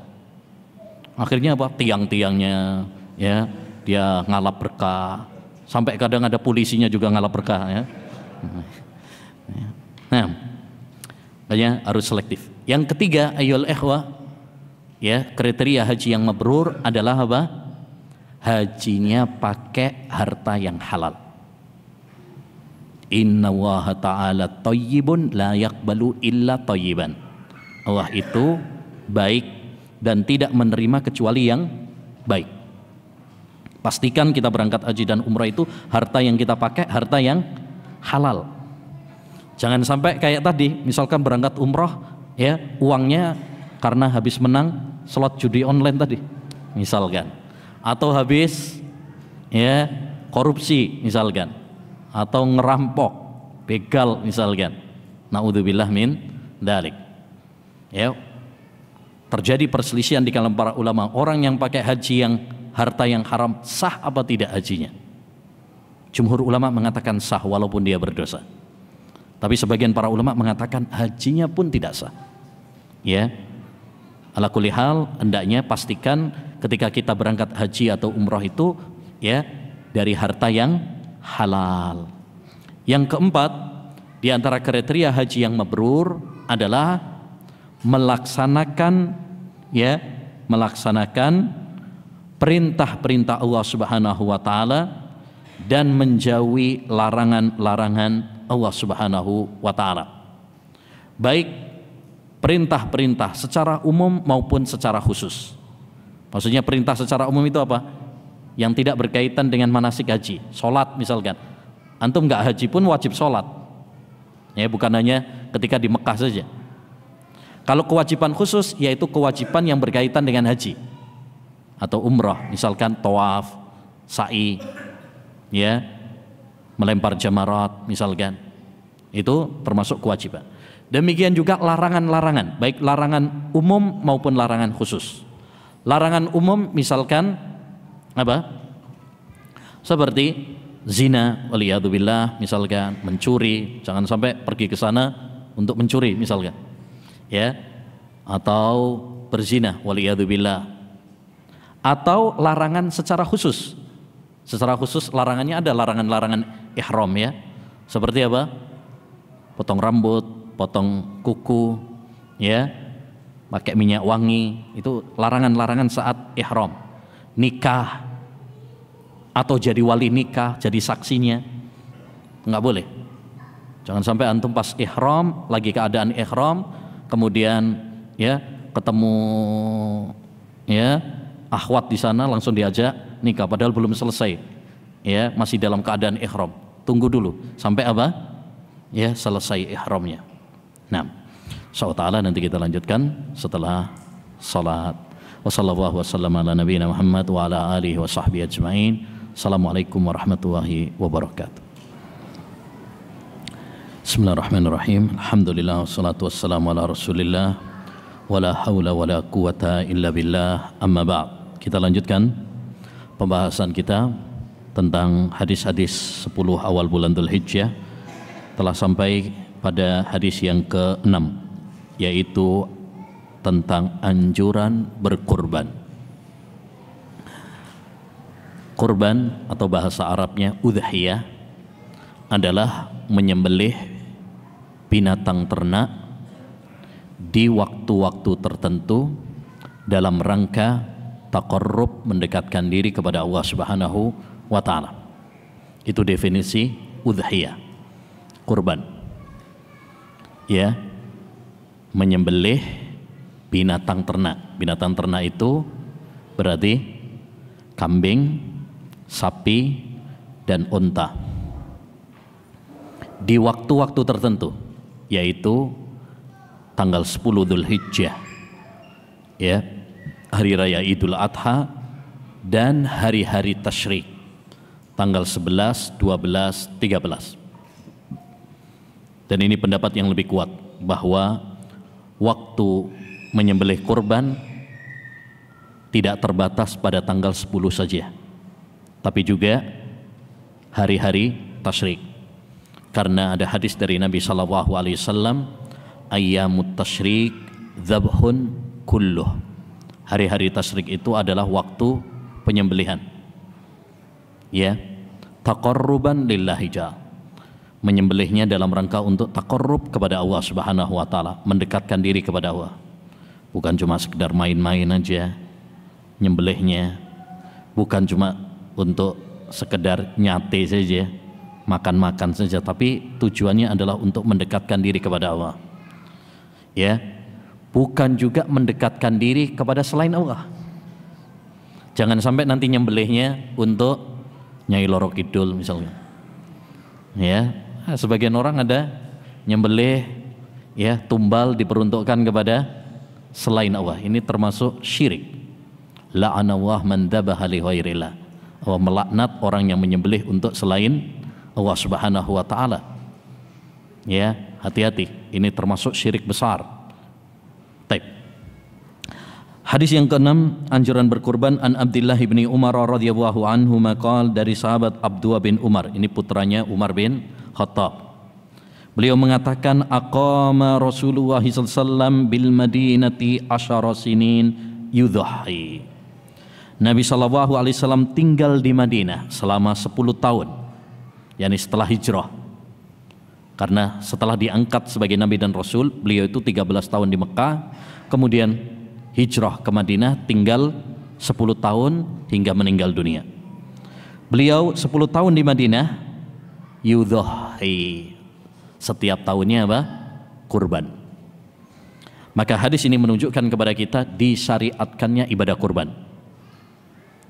Akhirnya apa? Tiang-tiangnya ya dia ngalap berkah. Sampai kadang ada polisinya juga ngalap berkah ya. Nah, makanya harus selektif. Yang ketiga, ayyul ikhwah, ya kriteria haji yang mabrur adalah apa? Hajinya pakai harta yang halal. Inna Allaha ta'ala thayyibun la yaqbalu illa thayyiban. Allah itu baik dan tidak menerima kecuali yang baik. Pastikan kita berangkat haji dan umrah itu harta yang kita pakai harta yang halal. Jangan sampai kayak tadi, misalkan berangkat umrah ya uangnya karena habis menang slot judi online tadi misalkan, atau habis ya korupsi misalkan, atau ngerampok, begal misalkan. Naudzubillah min dzalik. Ya. Terjadi perselisihan di kalangan para ulama, orang yang pakai haji yang harta yang haram sah apa tidak hajinya? Jumhur ulama mengatakan sah walaupun dia berdosa. Tapi sebagian para ulama mengatakan hajinya pun tidak sah. Ya. Ala kulli hal, hendaknya pastikan ketika kita berangkat haji atau umrah itu ya dari harta yang halal. Yang keempat, di antara kriteria haji yang mabrur adalah melaksanakan perintah-perintah Allah Subhanahu wa taala dan menjauhi larangan-larangan Allah Subhanahu wa taala. Baik perintah-perintah secara umum maupun secara khusus. Maksudnya perintah secara umum itu apa? Yang tidak berkaitan dengan manasik haji, sholat misalkan. Antum nggak haji pun wajib sholat. Ya, bukan hanya ketika di Mekah saja. Kalau kewajiban khusus yaitu kewajiban yang berkaitan dengan haji atau umrah, misalkan tawaf, sa'i, ya, melempar jamarat misalkan. Itu termasuk kewajiban. Demikian juga larangan-larangan, baik larangan umum maupun larangan khusus. Larangan umum misalkan apa? Seperti zina, waliyadzubillah, misalkan mencuri, jangan sampai pergi ke sana untuk mencuri misalkan. Ya, atau berzina, waliyadzubillah. Atau larangan secara khusus. Secara khusus larangannya ada larangan-larangan ihram ya. Seperti apa? Potong rambut, potong kuku, ya, pakai minyak wangi, itu larangan-larangan saat ihram. Nikah atau jadi wali nikah, jadi saksinya, nggak boleh. Jangan sampai antum pas ihram, lagi keadaan ihram, kemudian ya ketemu ya akhwat di sana langsung diajak nikah, padahal belum selesai, ya masih dalam keadaan ihram. Tunggu dulu sampai apa? Ya selesai ihramnya. Nah, insyaallah nanti kita lanjutkan setelah salat. Wassallallahu wasallam ala nabiyina Muhammad wa ala alihi wa sahbihi ajma'in. Assalamualaikum warahmatullahi wabarakatuh. Bismillahirrahmanirrahim. Alhamdulillah wassalatu wassalamu ala Rasulillah wala haula wala quwata illa billah. Amma ba'd. Kita lanjutkan pembahasan kita tentang hadis-hadis 10 awal bulan Dzulhijjah. Telah sampai pada hadis yang ke-6, yaitu tentang anjuran berkurban. Kurban atau bahasa Arabnya udhiyah adalah menyembelih binatang ternak di waktu-waktu tertentu dalam rangka taqarrub, mendekatkan diri kepada Allah Subhanahu wa taala. Itu definisi udhiyah, kurban. Ya, menyembelih binatang ternak. Binatang ternak itu berarti kambing, sapi, dan unta di waktu-waktu tertentu, yaitu tanggal 10 Dzulhijjah, ya, hari raya Idul Adha, dan hari-hari tasyrik, tanggal 11, 12, 13. Dan ini pendapat yang lebih kuat, bahwa waktu menyembelih kurban tidak terbatas pada tanggal 10 saja, tapi juga hari-hari tasyrik. Karena ada hadis dari Nabi SAW, ayyamut tasyrik dzabhun kulluh. Hari-hari tasyrik itu adalah waktu penyembelihan, ya, taqarruban lillahi jalla, menyembelihnya dalam rangka untuk taqarrub kepada Allah Subhanahu wa taala, mendekatkan diri kepada Allah. Bukan cuma sekedar main-main aja nyembelihnya, bukan cuma untuk sekedar nyate saja, makan-makan saja, tapi tujuannya adalah untuk mendekatkan diri kepada Allah. Ya, bukan juga mendekatkan diri kepada selain Allah. Jangan sampai nanti nyembelihnya untuk Nyai Loro Kidul misalnya. Ya, sebagian orang ada nyembelih ya tumbal diperuntukkan kepada selain Allah. Ini termasuk syirik. La'anallahu man dzabaha li ghairillah. Allah melaknat orang yang menyembelih untuk selain Allah Subhanahu wa taala. Ya, hati-hati, ini termasuk syirik besar. Baik. Hadis yang ke-6, anjuran berkurban. An Abdullah bin Umar radhiyallahu anhu maqal, dari sahabat Abdullah bin Umar, ini putranya Umar bin Khattab. Beliau mengatakan, aqama Rasulullah sallallahu alaihi wasallam bil Madinati 10 sinin yudhahi. Nabi sallallahu alaihi wasallam tinggal di Madinah selama 10 tahun. yakni setelah hijrah. Karena setelah diangkat sebagai Nabi dan Rasul, beliau itu 13 tahun di Mekah, kemudian hijrah ke Madinah, tinggal 10 tahun hingga meninggal dunia. Beliau 10 tahun di Madinah, yudhahi, setiap tahunnya apa? Kurban. Maka hadis ini menunjukkan kepada kita disyariatkannya ibadah kurban.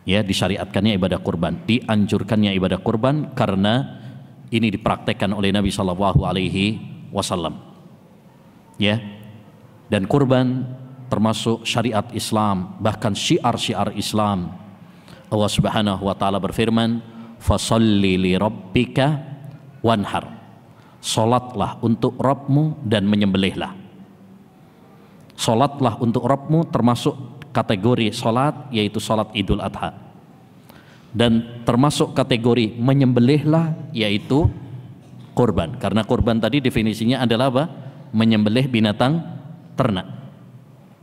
Ya, disyariatkannya ibadah kurban, dianjurkannya ibadah kurban karena ini dipraktekkan oleh Nabi Shallallahu Alaihi Wasallam. Ya, dan kurban termasuk syariat Islam, bahkan syiar-syiar Islam. Allah Subhanahu wa taala berfirman, "Fasholli li rabbika wanhar." Salatlah untuk Rabbmu dan menyembelihlah. Salatlah untuk Rabbmu termasuk kategori salat, yaitu salat Idul Adha. Dan termasuk kategori menyembelihlah, yaitu kurban. Karena kurban tadi definisinya adalah apa? Menyembelih binatang ternak.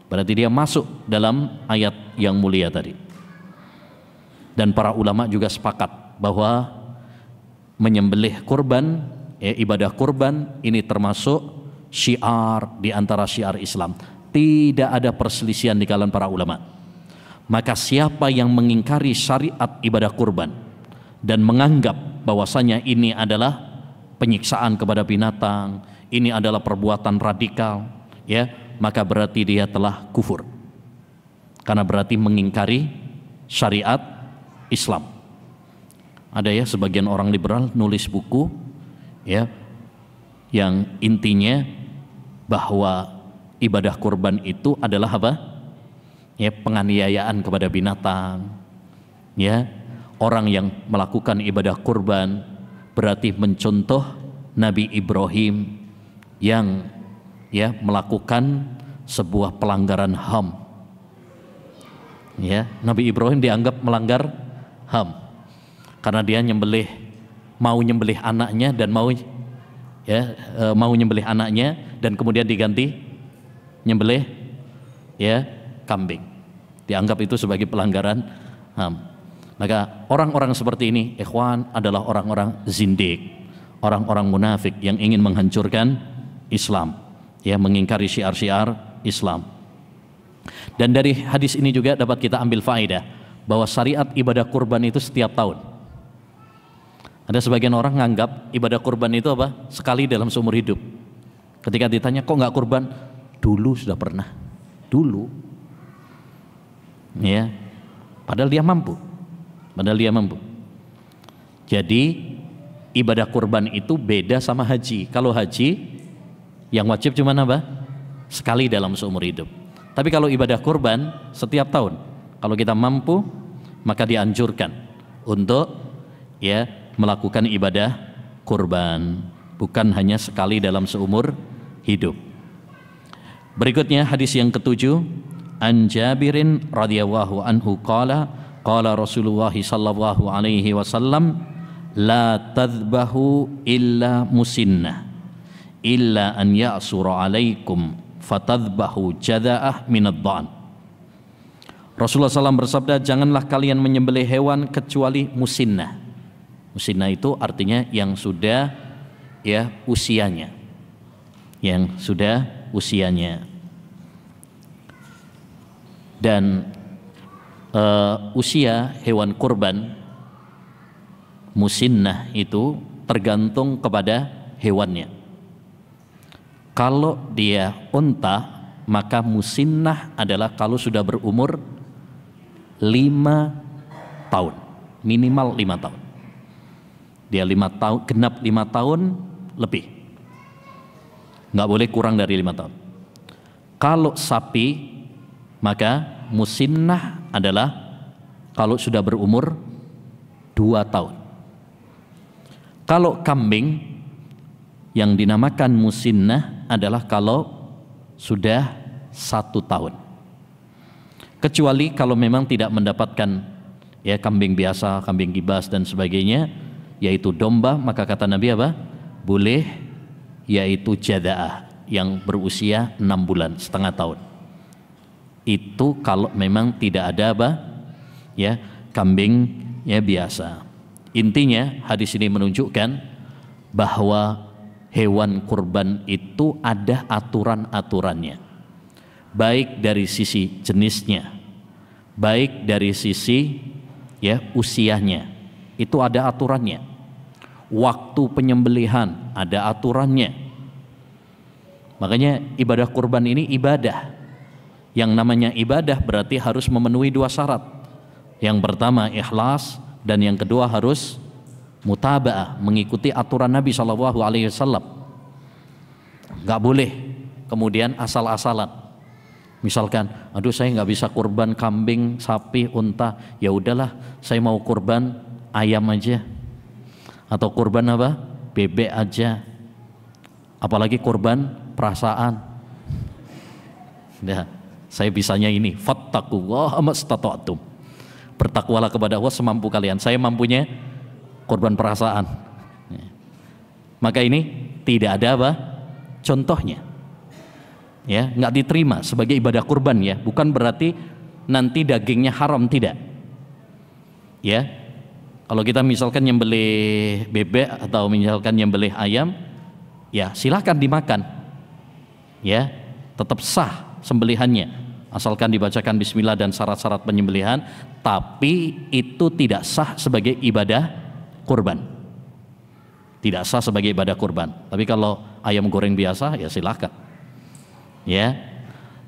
Berarti dia masuk dalam ayat yang mulia tadi. Dan para ulama juga sepakat bahwa menyembelih kurban, ibadah kurban ini termasuk syiar di antara syiar Islam. Tidak ada perselisihan di kalangan para ulama. Maka siapa yang mengingkari syariat ibadah kurban dan menganggap bahwasanya ini adalah penyiksaan kepada binatang, ini adalah perbuatan radikal, ya, maka berarti dia telah kufur. Karena berarti mengingkari syariat Islam. Ada ya sebagian orang liberal nulis buku ya yang intinya bahwa ibadah kurban itu adalah apa? Ya, penganiayaan kepada binatang. Ya, orang yang melakukan ibadah kurban berarti mencontoh Nabi Ibrahim yang ya melakukan sebuah pelanggaran HAM. Ya, Nabi Ibrahim dianggap melanggar HAM karena dia mau nyembelih anaknya dan mau nyembelih anaknya dan kemudian diganti nyembelih ya kambing. Dianggap itu sebagai pelanggaran HAM. Maka orang-orang seperti ini, ikhwan, adalah orang-orang zindik, orang-orang munafik yang ingin menghancurkan Islam, ya, mengingkari syiar-syiar Islam. Dan dari hadis ini juga dapat kita ambil faedah bahwa syariat ibadah kurban itu setiap tahun. Ada sebagian orang menganggap ibadah kurban itu apa? Sekali dalam seumur hidup. Ketika ditanya kok nggak kurban? Dulu sudah pernah. Dulu. Ya. Padahal dia mampu. Jadi ibadah kurban itu beda sama haji. Kalau haji yang wajib cuma apa? Sekali dalam seumur hidup. Tapi kalau ibadah kurban setiap tahun. Kalau kita mampu, maka dianjurkan untuk ya melakukan ibadah kurban, bukan hanya sekali dalam seumur hidup. Berikutnya hadis yang ketujuh, an Jabirin radhiyallahu anhu qala qala Rasulullah sallallahu alaihi wasallam la tadhbahu illa musinnah illa an ya'sura alaikum fatadhbahu jada'ah minad dha'n. Rasulullah SAW bersabda, janganlah kalian menyembelih hewan kecuali musinnah. Musinnah itu artinya yang sudah ya usianya, dan usia hewan kurban musinnah itu tergantung kepada hewannya. Kalau dia unta, maka musinnah adalah kalau sudah berumur 5 tahun, minimal 5 tahun. Dia 5 tahun, genap 5 tahun lebih, nggak boleh kurang dari 5 tahun. Kalau sapi, maka musinnah adalah kalau sudah berumur 2 tahun. Kalau kambing, yang dinamakan musinnah adalah kalau sudah 1 tahun. Kecuali kalau memang tidak mendapatkan ya kambing biasa, kambing gibas dan sebagainya, yaitu domba, maka kata Nabi apa? Boleh, yaitu jada'ah yang berusia 6 bulan, setengah tahun. Itu kalau memang tidak ada apa? Ya, kambing ya biasa. Intinya hadis ini menunjukkan bahwa hewan kurban itu ada aturan-aturannya. Baik dari sisi jenisnya, baik dari sisi ya usianya, itu ada aturannya. Waktu penyembelihan ada aturannya. Makanya ibadah kurban ini ibadah. Yang namanya ibadah berarti harus memenuhi dua syarat. Yang pertama ikhlas, dan yang kedua harus mutaba'ah, mengikuti aturan Nabi SAW. Gak boleh kemudian asal-asalan. Misalkan, aduh saya nggak bisa kurban kambing, sapi, unta, ya udahlah saya mau kurban ayam aja, atau kurban apa? Bebek aja. Apalagi kurban perasaan. Nah, saya bisanya ini, fattaqullaha mastata'tum. Bertakwalah kepada Allah semampu kalian. Saya mampunya kurban perasaan. Maka ini tidak ada apa? Contohnya. Ya, nggak diterima sebagai ibadah kurban ya. Bukan berarti nanti dagingnya haram, tidak. Ya. Kalau kita misalkan nyembelih bebek atau misalkan nyembelih ayam, ya silakan dimakan. Ya, tetap sah sembelihannya asalkan dibacakan bismillah dan syarat-syarat penyembelihan, tapi itu tidak sah sebagai ibadah kurban. Tidak sah sebagai ibadah kurban. Tapi kalau ayam goreng biasa ya silakan. Ya,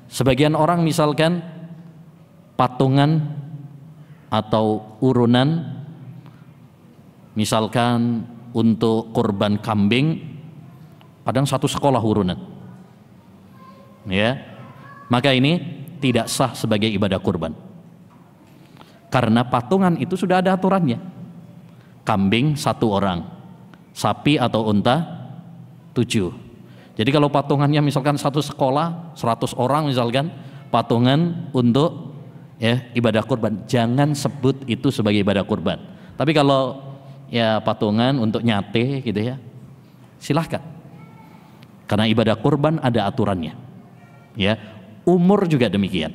sebagian orang misalkan patungan atau urunan, misalkan untuk kurban kambing, kadang satu sekolah urunan, ya, maka ini tidak sah sebagai ibadah kurban, karena patungan itu sudah ada aturannya. Kambing 1 orang, sapi atau unta 7. Jadi kalau patungannya misalkan satu sekolah 100 orang misalkan patungan untuk ya ibadah kurban, jangan sebut itu sebagai ibadah kurban. Tapi kalau ya patungan untuk nyate gitu ya, silahkan. Karena ibadah kurban ada aturannya. Ya, umur juga demikian.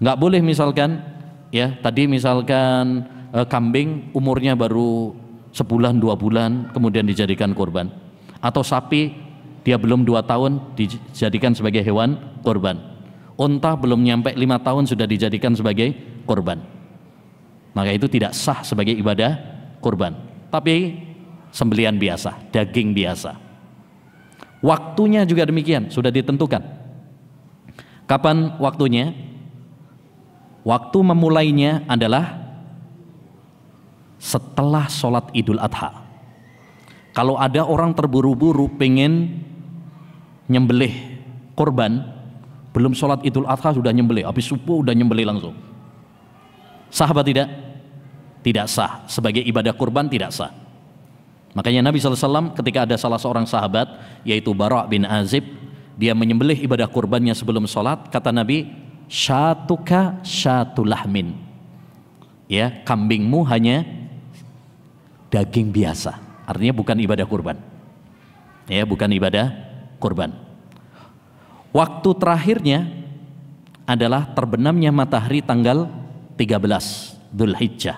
Nggak boleh misalkan ya tadi misalkan kambing umurnya baru sebulan 2 bulan kemudian dijadikan kurban, atau sapi dia belum 2 tahun dijadikan sebagai hewan kurban, unta belum nyampe 5 tahun sudah dijadikan sebagai kurban. Maka itu tidak sah sebagai ibadah kurban, tapi sembelihan biasa, daging biasa. Waktunya juga demikian, sudah ditentukan. Kapan waktunya? Waktu memulainya adalah setelah sholat Idul Adha. Kalau ada orang terburu-buru pengen nyembelih kurban, belum sholat Idul Adha sudah nyembelih, habis subuh udah nyembelih langsung, sah apa tidak? Tidak sah sebagai ibadah kurban, tidak sah. Makanya Nabi SAW ketika ada salah seorang sahabat yaitu Bara' bin Azib, dia menyembelih ibadah kurbannya sebelum sholat, kata Nabi, syatuka syatulahmin, ya, kambingmu hanya daging biasa, artinya bukan ibadah kurban, ya, bukan ibadah kurban. Waktu terakhirnya adalah terbenamnya matahari tanggal 13 Dzulhijjah.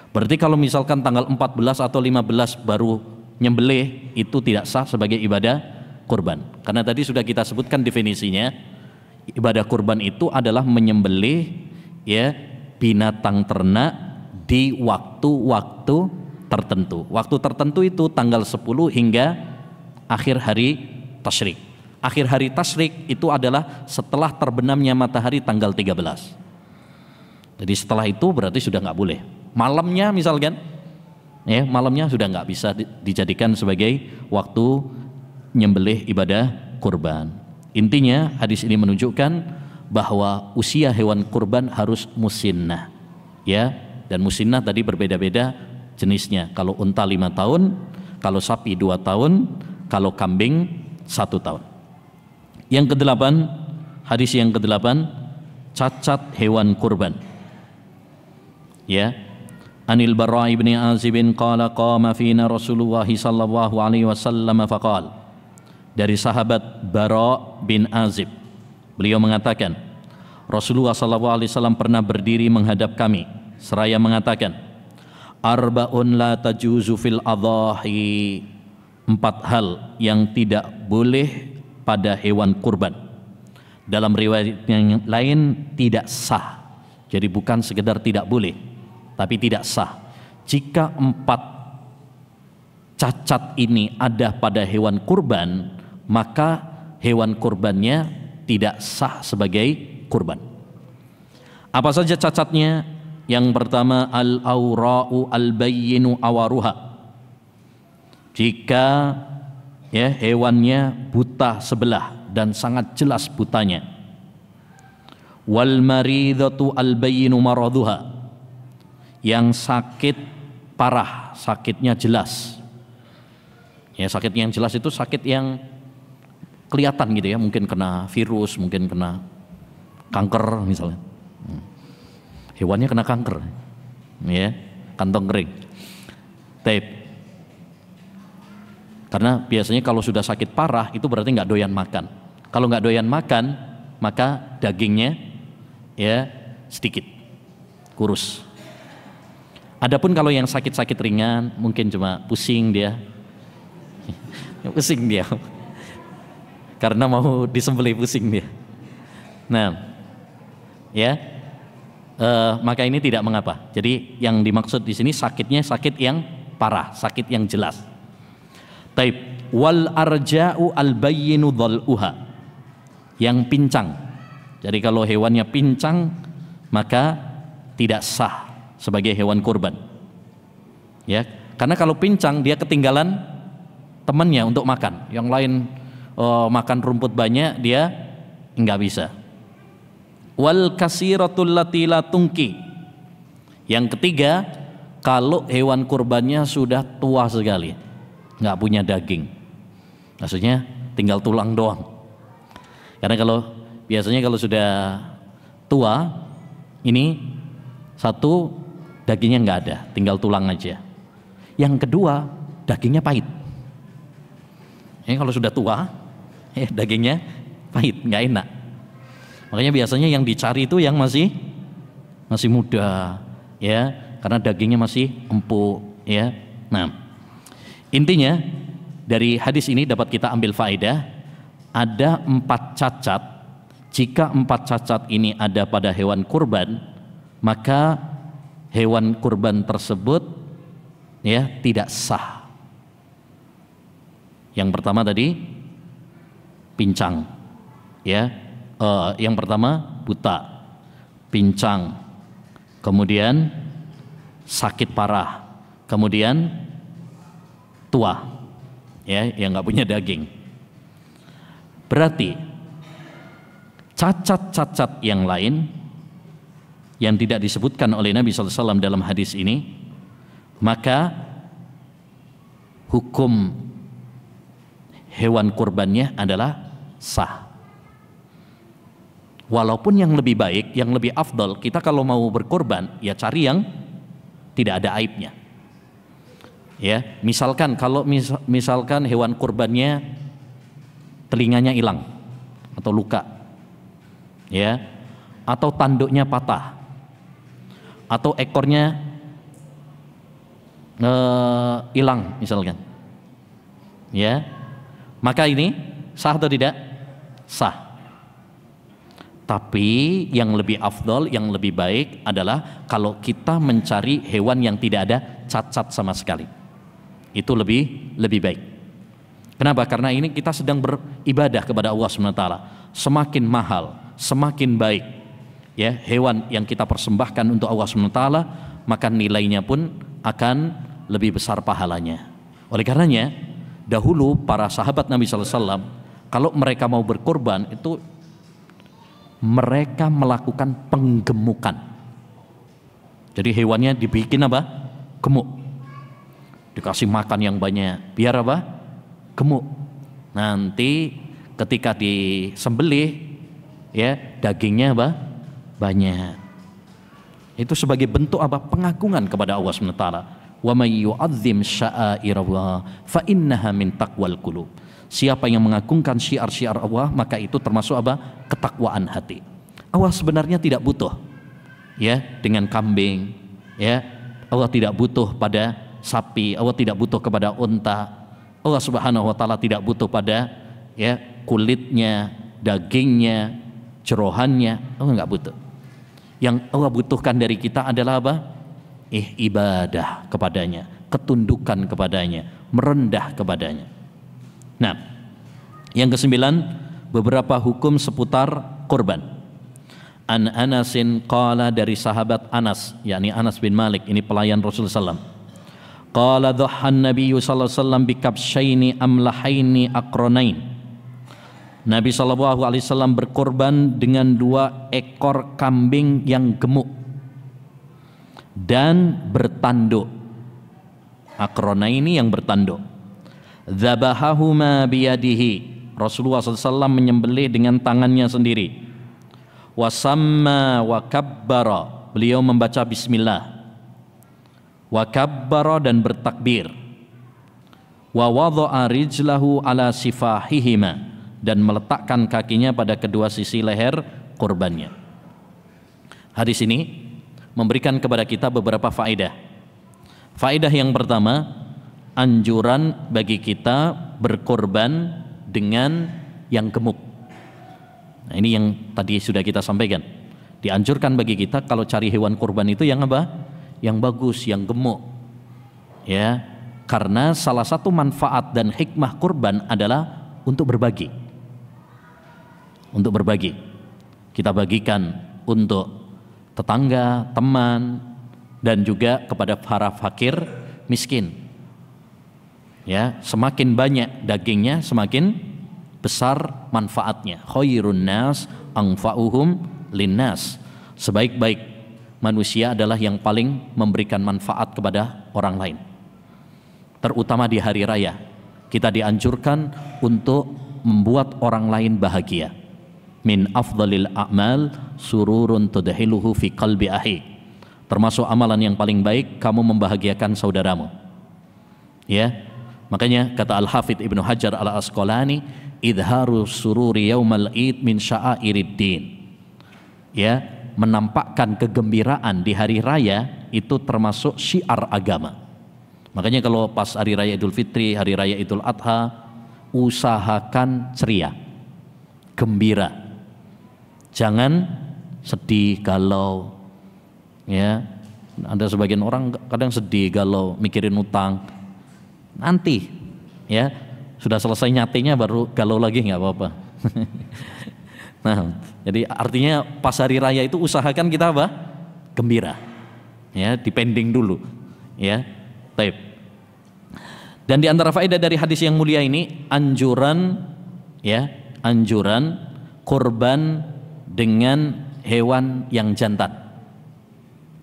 Berarti kalau misalkan tanggal 14 atau 15 baru nyembelih, itu tidak sah sebagai ibadah kurban. Karena tadi sudah kita sebutkan definisinya, ibadah kurban itu adalah menyembelih ya binatang ternak di waktu-waktu tertentu. Waktu tertentu itu tanggal 10 hingga akhir hari tasyrik. Akhir hari tasyrik itu adalah setelah terbenamnya matahari tanggal 13. Jadi setelah itu berarti sudah nggak boleh. Malamnya misalkan, ya malamnya sudah nggak bisa dijadikan sebagai waktu nyembelih ibadah kurban. Intinya hadis ini menunjukkan bahwa usia hewan kurban harus musinnah, ya. Dan musinnah tadi berbeda-beda jenisnya. Kalau unta 5 tahun, kalau sapi 2 tahun, kalau kambing 1 tahun. Yang ke-8, hadis yang ke-8, cacat hewan kurban. Ya. Anil Bara' ibn Azib qala qama fina Rasulullah sallallahu alaihi wasallam faqala. Dari sahabat Bara' bin Azib, beliau mengatakan, Rasulullah sallallahu alaihi wasallam pernah berdiri menghadap kami seraya mengatakan, arba'un la tajuzu fil adhahi, 4 hal yang tidak boleh pada hewan kurban. Dalam riwayat yang lain tidak sah. Jadi bukan sekedar tidak boleh, tapi tidak sah. jika 4 cacat ini ada pada hewan kurban, maka hewan kurbannya tidak sah sebagai kurban. Apa saja cacatnya? Yang pertama, al-aura'u al-bayyinu awaruha. Jika hewannya buta sebelah dan sangat jelas butanya. Wal maridatu al-bayyinu maraduha. Yang sakit parah, sakitnya jelas. Ya, sakit yang jelas itu sakit yang kelihatan gitu ya, mungkin kena virus, mungkin kena kanker misalnya. Hewannya kena kanker, ya, kantong kering. Tape. Karena biasanya kalau sudah sakit parah itu berarti nggak doyan makan. Kalau nggak doyan makan, maka dagingnya ya sedikit, kurus. Adapun kalau yang sakit-sakit ringan, mungkin cuma pusing dia. Pusing dia karena mau disembelih, pusing dia. Nah, ya, maka ini tidak mengapa. Jadi yang dimaksud di sini sakitnya sakit yang parah, sakit yang jelas. Taib wal arja'u al bayyinu dhal'uha, yang pincang. Jadi kalau hewannya pincang maka tidak sah sebagai hewan kurban. Ya, karena kalau pincang dia ketinggalan temannya untuk makan, yang lain makan rumput banyak, dia nggak bisa. Wal kasiratul lati la tungki. Yang ketiga, kalau hewan kurbannya sudah tua sekali, nggak punya daging, maksudnya tinggal tulang doang. Karena biasanya kalau sudah tua, ini satu dagingnya nggak ada, tinggal tulang aja. Yang kedua, dagingnya pahit. Kalau sudah tua, dagingnya pahit, nggak enak. Makanya biasanya yang dicari itu yang masih muda, ya, karena dagingnya masih empuk, ya. Nah, intinya dari hadis ini dapat kita ambil faedah, ada 4 cacat. Jika 4 cacat ini ada pada hewan kurban, maka hewan kurban tersebut ya tidak sah. Yang pertama tadi pincang, ya. Yang pertama buta, pincang, kemudian sakit parah, kemudian tua, ya, yang nggak punya daging. Berarti cacat-cacat yang lain yang tidak disebutkan oleh Nabi SAW dalam hadis ini, maka hukum hewan kurbannya adalah sah. Walaupun yang lebih baik, yang lebih afdal, kita kalau mau berkorban ya cari yang tidak ada aibnya. Ya, misalkan kalau misalkan hewan kurbannya telinganya hilang atau luka, ya, atau tanduknya patah, atau ekornya hilang misalkan, ya, maka ini sah atau tidak? Sah. Tapi yang lebih afdol, yang lebih baik adalah kalau kita mencari hewan yang tidak ada cacat sama sekali. Itu lebih baik. Kenapa? Karena ini kita sedang beribadah kepada Allah SWT. Semakin mahal, semakin baik, ya, hewan yang kita persembahkan untuk Allah SWT, maka nilainya pun akan lebih besar pahalanya. Oleh karenanya, dahulu para sahabat Nabi SAW, kalau mereka mau berkorban itu mereka melakukan penggemukan. Jadi hewannya dibikin apa? Gemuk. Dikasih makan yang banyak, biar apa? Gemuk. Nanti ketika disembelih, ya, dagingnya apa? Banyak. Itu sebagai bentuk apa? Pengagungan kepada Allah SWT. Wa may yu'azzim sya'airallah fa innaha min taqwal qulub. Siapa yang mengagungkan syiar-syiar Allah, maka itu termasuk apa? Ketakwaan hati. Allah sebenarnya tidak butuh, ya, dengan kambing, ya. Allah tidak butuh pada sapi, Allah tidak butuh kepada unta. Allah Subhanahu wa taala tidak butuh pada, ya, kulitnya, dagingnya, jerohannya. Allah nggak butuh. Yang Allah butuhkan dari kita adalah apa? ibadah kepadanya, ketundukan kepadanya, merendah kepadanya. Nah, yang kesembilan, beberapa hukum seputar kurban. An Anasin qala, dari sahabat Anas, yakni Anas bin Malik, ini pelayan Rasulullah SAW. Qala dhahan Nabi sallallahu alaihi wasallam bikabsyaini amlahaini aqranain. Nabi sallallahu alaihi wasallam berkorban dengan 2 ekor kambing yang gemuk dan bertanduk. Aqranaini yang bertanduk. Dzabahahuma biyadihi. Rasulullah SAW menyembelih dengan tangannya sendiri. Wasamma wa kabbara, beliau membaca bismillah. Wa kabbara, dan bertakbir. Wa wadha'a rijlahu ala sifahihima, dan meletakkan kakinya pada kedua sisi leher kurbannya. Hadis ini memberikan kepada kita beberapa faedah. Faedah yang pertama, anjuran bagi kita berkorban dengan yang gemuk. Nah, ini yang tadi sudah kita sampaikan. Dianjurkan bagi kita kalau cari hewan kurban itu yang apa? Yang bagus, yang gemuk. Ya, karena salah satu manfaat dan hikmah kurban adalah untuk berbagi. Untuk berbagi. Kita bagikan untuk tetangga, teman, dan juga kepada para fakir miskin. Ya, semakin banyak dagingnya, semakin besar manfaatnya. Khairun nas anfa'uhum linnas. Sebaik-baik manusia adalah yang paling memberikan manfaat kepada orang lain. Terutama di hari raya, kita dianjurkan untuk membuat orang lain bahagia. Min afdhalil a'mal sururun tudhiluhu fi qalbi akhi. Termasuk amalan yang paling baik, kamu membahagiakan saudaramu. Ya, makanya kata Al-Hafidh Ibnu Hajar Al-Asqalani, idharu sururi yaumal id min sya'airiddin. Ya, menampakkan kegembiraan di hari raya itu termasuk syiar agama. Makanya kalau pas hari raya Idul Fitri, hari raya Idul Adha, usahakan ceria, gembira. Jangan sedih, galau. Ya, ada sebagian orang kadang sedih, galau, mikirin utang. Nanti, ya, sudah selesai nyatinya baru galau lagi, nggak apa-apa. Nah, jadi artinya pas hari raya itu usahakan kita apa? Gembira. Ya, dipending dulu. Ya, baik. Dan di antara faedah dari hadis yang mulia ini, anjuran, ya, anjuran kurban dengan hewan yang jantan.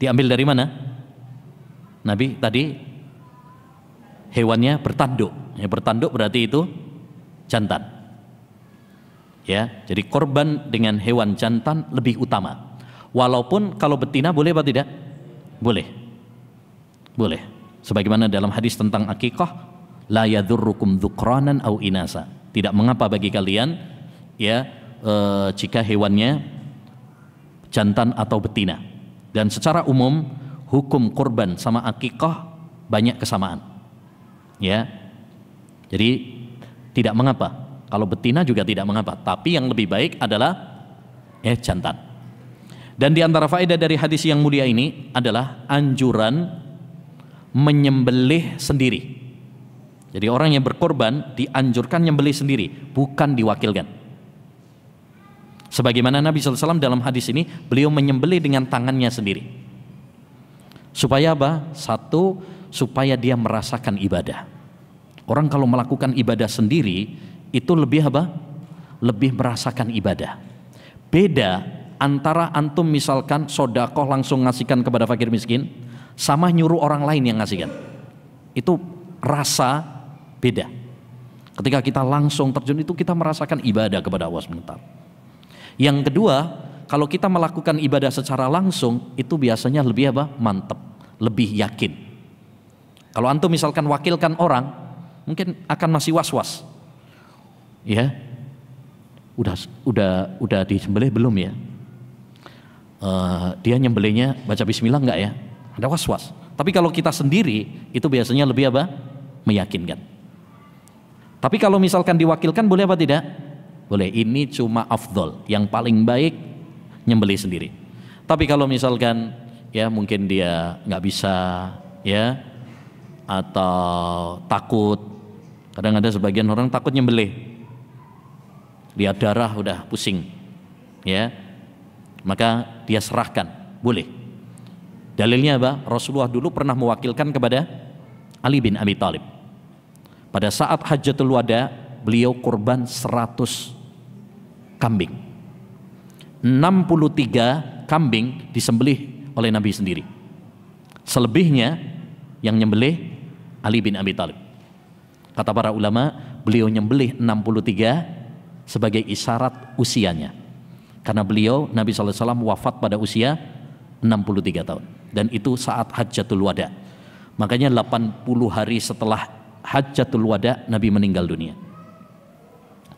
Diambil dari mana? Nabi tadi hewannya bertanduk. Ya, bertanduk berarti itu jantan. Ya, jadi korban dengan hewan jantan lebih utama. Walaupun kalau betina boleh apa tidak? Boleh. Boleh. Sebagaimana dalam hadis tentang akikah, la yadhurrukum dzukranan au inasa. Tidak mengapa bagi kalian, ya, jika hewannya jantan atau betina. Dan secara umum hukum korban sama akikah banyak kesamaan. Ya. Jadi tidak mengapa. Kalau betina juga tidak mengapa, tapi yang lebih baik adalah jantan. Dan di antara faedah dari hadis yang mulia ini adalah anjuran menyembelih sendiri. Jadi orang yang berkorban dianjurkan menyembelih sendiri, bukan diwakilkan. Sebagaimana Nabi SAW dalam hadis ini, beliau menyembelih dengan tangannya sendiri. Supaya apa? Satu, supaya dia merasakan ibadah. Orang kalau melakukan ibadah sendiri itu lebih apa? Lebih merasakan ibadah. Beda antara antum misalkan sodakoh langsung ngasihkan kepada fakir miskin, sama nyuruh orang lain yang ngasihkan. Itu rasa beda. Ketika kita langsung terjun itu kita merasakan ibadah kepada Allah SWT. Yang kedua, kalau kita melakukan ibadah secara langsung itu biasanya lebih apa? Mantap, lebih yakin. Kalau antum misalkan wakilkan orang, mungkin akan masih was-was. Ya, udah disembelih belum ya? Dia nyembelihnya baca bismillah enggak ya? Ada was-was. Tapi kalau kita sendiri itu biasanya lebih apa? Meyakinkan. Tapi kalau misalkan diwakilkan boleh apa tidak? Boleh. Ini cuma afdol, yang paling baik nyembelih sendiri. Tapi kalau misalkan ya mungkin dia nggak bisa, ya, atau takut. Kadang ada sebagian orang takut nyembelih, lihat darah udah pusing, ya, maka dia serahkan, boleh. Dalilnya apa? Rasulullah dulu pernah mewakilkan kepada Ali bin Abi Thalib. Pada saat Hajjatul Wada, beliau kurban 100 kambing. 63 kambing disembelih oleh Nabi sendiri. Selebihnya yang nyembelih Ali bin Abi Thalib. Kata para ulama, beliau nyembelih 63 sebagai isyarat usianya. Karena beliau, Nabi SAW wafat pada usia 63 tahun. Dan itu saat Hajjatul Wada. Makanya 80 hari setelah Hajjatul Wada, Nabi meninggal dunia.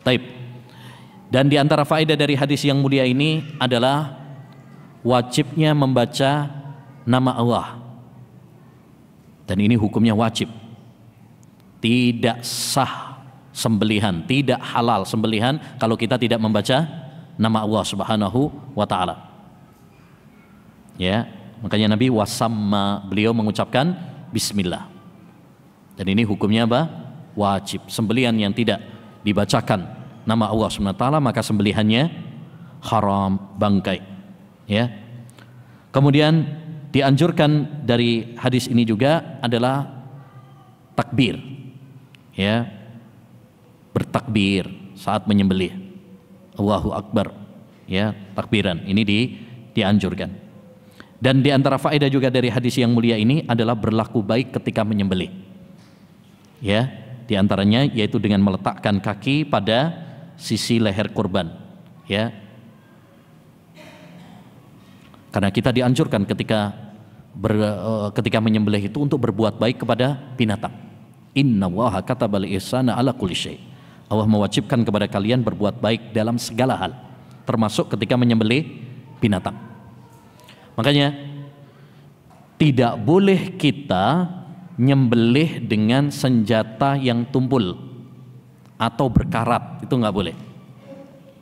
Taib. Dan di antara faedah dari hadis yang mulia ini adalah wajibnya membaca nama Allah. Dan ini hukumnya wajib. Tidak sah sembelihan, tidak halal sembelihan kalau kita tidak membaca nama Allah Subhanahu wa taala. Ya, makanya Nabi wasamma, beliau mengucapkan bismillah. Dan ini hukumnya apa? Wajib. Sembelihan yang tidak dibacakan nama Allah Subhanahu wa taala maka sembelihannya haram, bangkai. Ya. Kemudian dianjurkan dari hadis ini juga adalah takbir. Ya. Bertakbir saat menyembelih. Allahu Akbar. Ya, takbiran. Ini dianjurkan. Dan di antara faedah juga dari hadis yang mulia ini adalah berlaku baik ketika menyembelih. Ya, di antaranya yaitu dengan meletakkan kaki pada sisi leher kurban. Ya. Karena kita dianjurkan ketika menyembelih itu untuk berbuat baik kepada binatang. Innallaha katabal ihsana ala kulli syai'. Allah mewajibkan kepada kalian berbuat baik dalam segala hal, termasuk ketika menyembelih binatang. Makanya tidak boleh kita nyembelih dengan senjata yang tumpul atau berkarat, itu nggak boleh.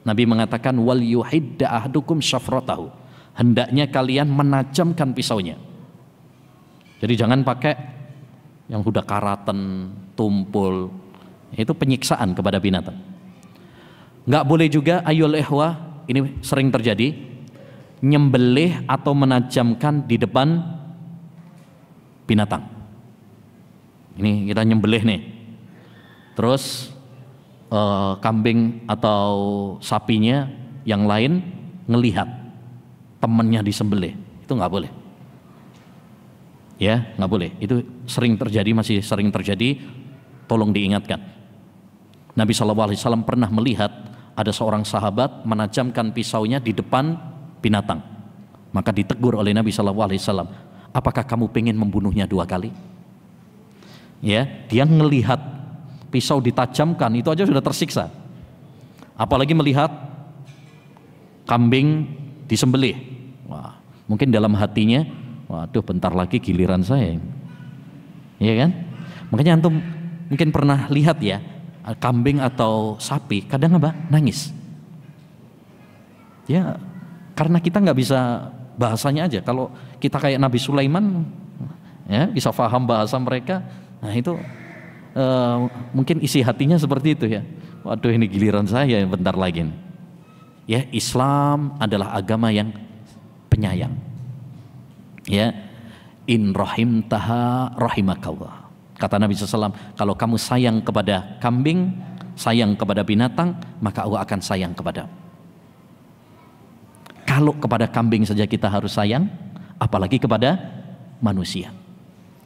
Nabi mengatakan wal yuhidda ahdukum syafratahu, hendaknya kalian menajamkan pisaunya. Jadi jangan pakai yang udah karatan, tumpul, itu penyiksaan kepada binatang. Nggak boleh juga ayul ihwa, ini sering terjadi, nyembelih atau menajamkan di depan binatang. Ini kita nyembelih nih, terus kambing atau sapinya yang lain ngelihat temannya disembelih, itu nggak boleh. Ya, nggak boleh. Itu sering terjadi, masih sering terjadi. Tolong diingatkan. Nabi SAW pernah melihat ada seorang sahabat menajamkan pisaunya di depan binatang. Maka ditegur oleh Nabi SAW, apakah kamu pengen membunuhnya 2 kali? Ya, dia melihat pisau ditajamkan itu aja sudah tersiksa. Apalagi melihat kambing disembelih. Wah, mungkin dalam hatinya, waduh bentar lagi giliran saya. Iya kan? Makanya antum mungkin pernah lihat ya, kambing atau sapi kadang apa? Nangis. Ya, karena kita nggak bisa bahasanya aja. Kalau kita kayak Nabi Sulaiman, ya bisa paham bahasa mereka. Nah itu mungkin isi hatinya seperti itu ya. Waduh ini giliran saya bentar lagi nih. Ya, Islam adalah agama yang penyayang. Ya, in rahimtaha rahimakallah. Kata Nabi SAW, kalau kamu sayang kepada kambing, sayang kepada binatang, maka Allah akan sayang kepada. Kalau kepada kambing saja kita harus sayang, apalagi kepada manusia.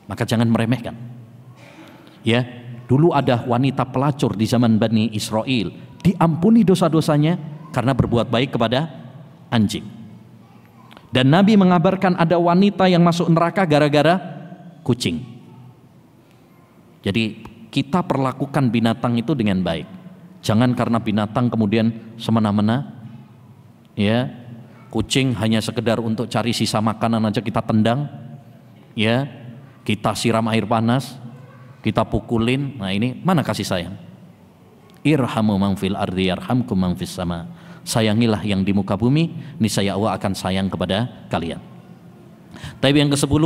Maka jangan meremehkan. Ya, dulu ada wanita pelacur di zaman Bani Israel, diampuni dosa-dosanya karena berbuat baik kepada anjing. Dan Nabi mengabarkan ada wanita yang masuk neraka gara-gara kucing. Jadi kita perlakukan binatang itu dengan baik. Jangan karena binatang kemudian semena-mena. Ya, kucing hanya sekedar untuk cari sisa makanan aja kita tendang. Ya, kita siram air panas, kita pukulin. Nah ini mana kasih sayang? Irhamu man fil ardi yarhamkum man fis sama. Sayangilah yang di muka bumi, niscaya Allah akan sayang kepada kalian. Tapi yang ke-10,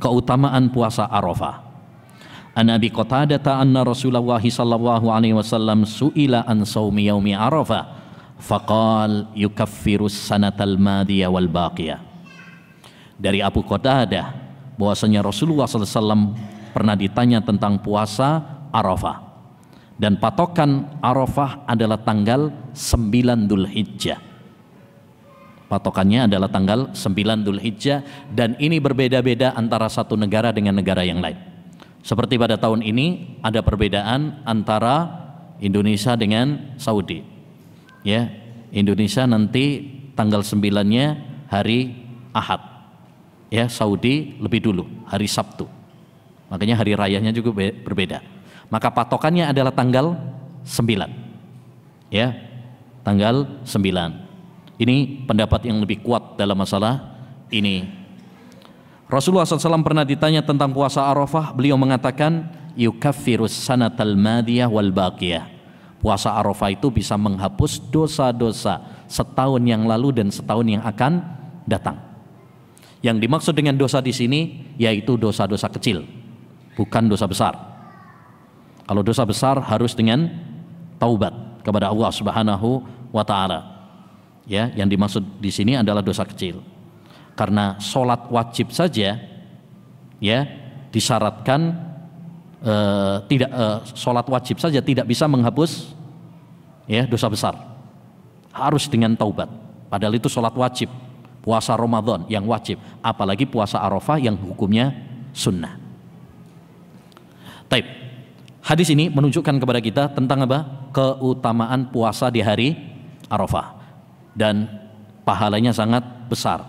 keutamaan puasa Arafah. An Abi Qatadah anna Rasulullah sallallahu alaihi wasallam su'ila an shaumi yaumi Arafah faqal yukaffirus sanatal madiyah wal baqiyah. Dari Abu Qatadah bahwasanya Rasulullah sallallahu alaihi wasallam pernah ditanya tentang puasa Arafah, dan patokan Arafah adalah tanggal 9 Dzulhijjah. Patokannya adalah tanggal 9 Dzulhijjah, dan ini berbeda-beda antara satu negara dengan negara yang lain. Seperti pada tahun ini ada perbedaan antara Indonesia dengan Saudi. Ya, Indonesia nanti tanggal 9-nya hari Ahad. Ya, Saudi lebih dulu, hari Sabtu. Makanya hari rayanya juga berbeda. Maka patokannya adalah tanggal 9. Ya, tanggal 9. Ini pendapat yang lebih kuat dalam masalah ini. Rasulullah SAW pernah ditanya tentang puasa Arafah, beliau mengatakan yukaffirus sanatal madiyah wal baqiyah. Puasa Arafah itu bisa menghapus dosa-dosa setahun yang lalu dan setahun yang akan datang. Yang dimaksud dengan dosa di sini yaitu dosa-dosa kecil, bukan dosa besar. Kalau dosa besar harus dengan taubat kepada Allah Subhanahu wa taala. Ya, yang dimaksud di sini adalah dosa kecil. Karena sholat wajib saja, ya, disyaratkan sholat wajib saja tidak bisa menghapus, ya, dosa besar. Harus dengan taubat. Padahal itu sholat wajib, puasa Ramadan yang wajib, apalagi puasa Arafah yang hukumnya sunnah. Taib. Hadis ini menunjukkan kepada kita tentang apa? Keutamaan puasa di hari Arafah, dan pahalanya sangat besar,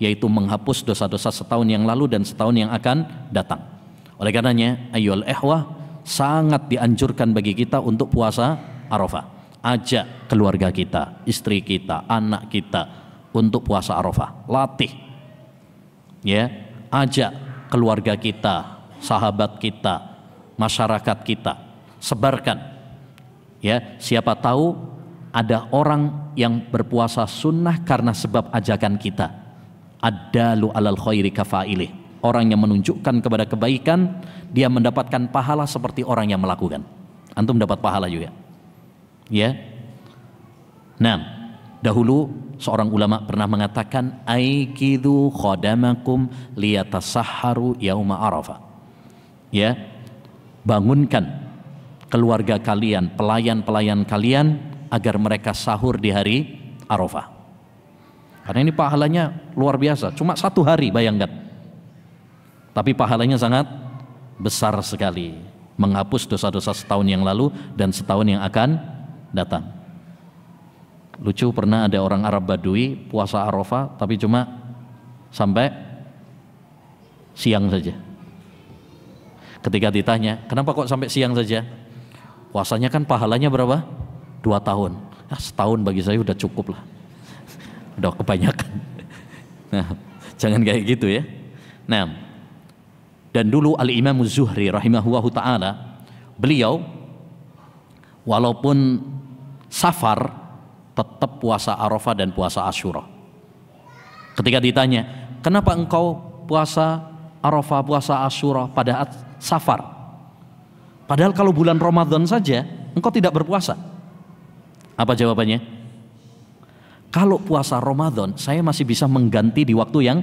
yaitu menghapus dosa-dosa setahun yang lalu dan setahun yang akan datang. Oleh karenanya, ayyuhal ikhwah, sangat dianjurkan bagi kita untuk puasa Arafah. Ajak keluarga kita, istri kita, anak kita untuk puasa Arafah. Latih. Ya, ajak keluarga kita, sahabat kita, masyarakat kita, sebarkan. Ya, siapa tahu ada orang yang berpuasa sunnah karena sebab ajakan kita. Ad-dalu alal khairi kafailih. Orang yang menunjukkan kepada kebaikan, dia mendapatkan pahala seperti orang yang melakukan. Antum dapat pahala juga. Ya. Nah, dahulu seorang ulama pernah mengatakan aikidu khadamakum liyatasahharu yauma Arafah. Ya. Bangunkan keluarga kalian, pelayan-pelayan kalian agar mereka sahur di hari Arafah. Karena ini pahalanya luar biasa, cuma 1 hari, bayangkan. Tapi pahalanya sangat besar sekali, menghapus dosa-dosa setahun yang lalu dan setahun yang akan datang. Lucu, pernah ada orang Arab Badui puasa Arafah tapi cuma sampai siang saja. Ketika ditanya, kenapa kok sampai siang saja? Puasanya kan pahalanya berapa? 2 tahun. Ya, setahun bagi saya udah cukup lah. Udah kebanyakan. Nah, jangan kayak gitu ya. Nah, dan dulu Al-Imam Az-Zuhri rahimahullahu ta'ala, beliau walaupun safar tetap puasa Arafah dan puasa Asyura. Ketika ditanya, kenapa engkau puasa Arafah, puasa Asyura pada safar? Padahal kalau bulan Ramadan saja engkau tidak berpuasa. Apa jawabannya? Kalau puasa Ramadan saya masih bisa mengganti di waktu yang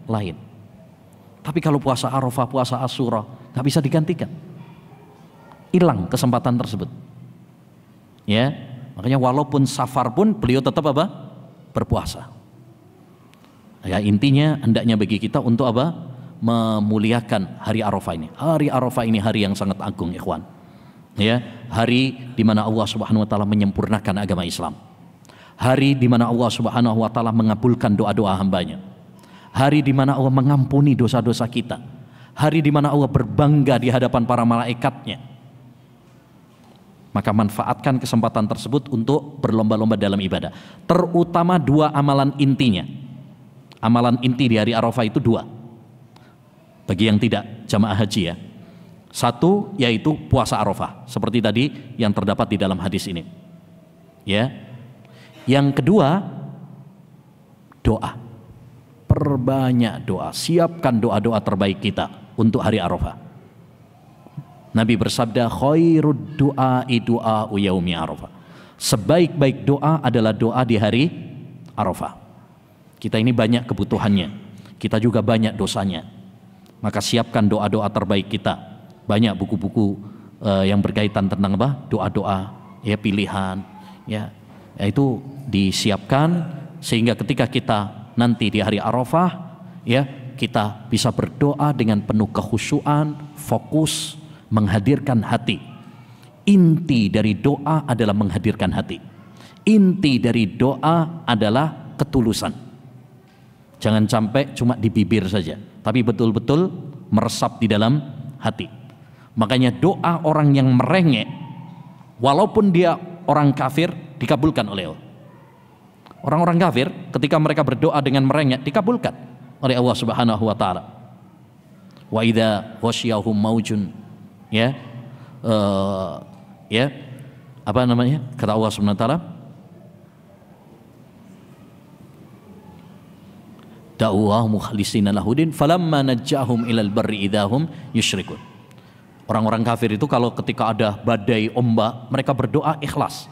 lain. Tapi kalau puasa Arafah, puasa Asyura nggak bisa digantikan. Hilang kesempatan tersebut. Ya, makanya walaupun safar pun beliau tetap apa? Berpuasa. Ya, intinya hendaknya bagi kita untuk apa? Memuliakan hari Arafah ini. Hari Arafah ini hari yang sangat agung, ikhwan. Ya, hari di mana Allah Subhanahu wa taala menyempurnakan agama Islam. Hari di mana Allah Subhanahu wa taala mengabulkan doa-doa hambanya. Hari di mana Allah mengampuni dosa-dosa kita. Hari di mana Allah berbangga di hadapan para malaikatnya. Maka manfaatkan kesempatan tersebut untuk berlomba-lomba dalam ibadah. Terutama 2 amalan intinya. Amalan inti di hari Arafah itu 2. Bagi yang tidak jamaah haji ya. 1 yaitu puasa Arafah, seperti tadi yang terdapat di dalam hadis ini. Ya. Yang kedua, doa. perbanyak doa, siapkan doa-doa terbaik kita untuk hari Arafah. Nabi bersabda, khairud du'ai du'a'u yaumi Arafah. Sebaik-baik doa adalah doa di hari Arafah. Kita ini banyak kebutuhannya, kita juga banyak dosanya. Maka siapkan doa-doa terbaik kita. Banyak buku-buku yang berkaitan tentang apa? Doa-doa ya, pilihan ya, itu disiapkan sehingga ketika kita nanti di hari Arafah ya, kita bisa berdoa dengan penuh kekhusyuan, fokus, menghadirkan hati. Inti dari doa adalah menghadirkan hati. Inti dari doa adalah ketulusan. Jangan sampai cuma di bibir saja, tapi betul-betul meresap di dalam hati. Makanya doa orang yang merengek, walaupun dia orang kafir, dikabulkan oleh Allah. Orang-orang kafir ketika mereka berdoa dengan merengek dikabulkan oleh Allah Subhanahu wa taala. Wa idza ghasyiyahum maujun ya, ya, apa namanya? Kata Allah Subhanahu wa taala, da'uwa mukhlishina lahudin falamma najjahum ilal barri idahum yusyrikun. Orang-orang kafir itu kalau ketika ada badai ombak, mereka berdoa ikhlas.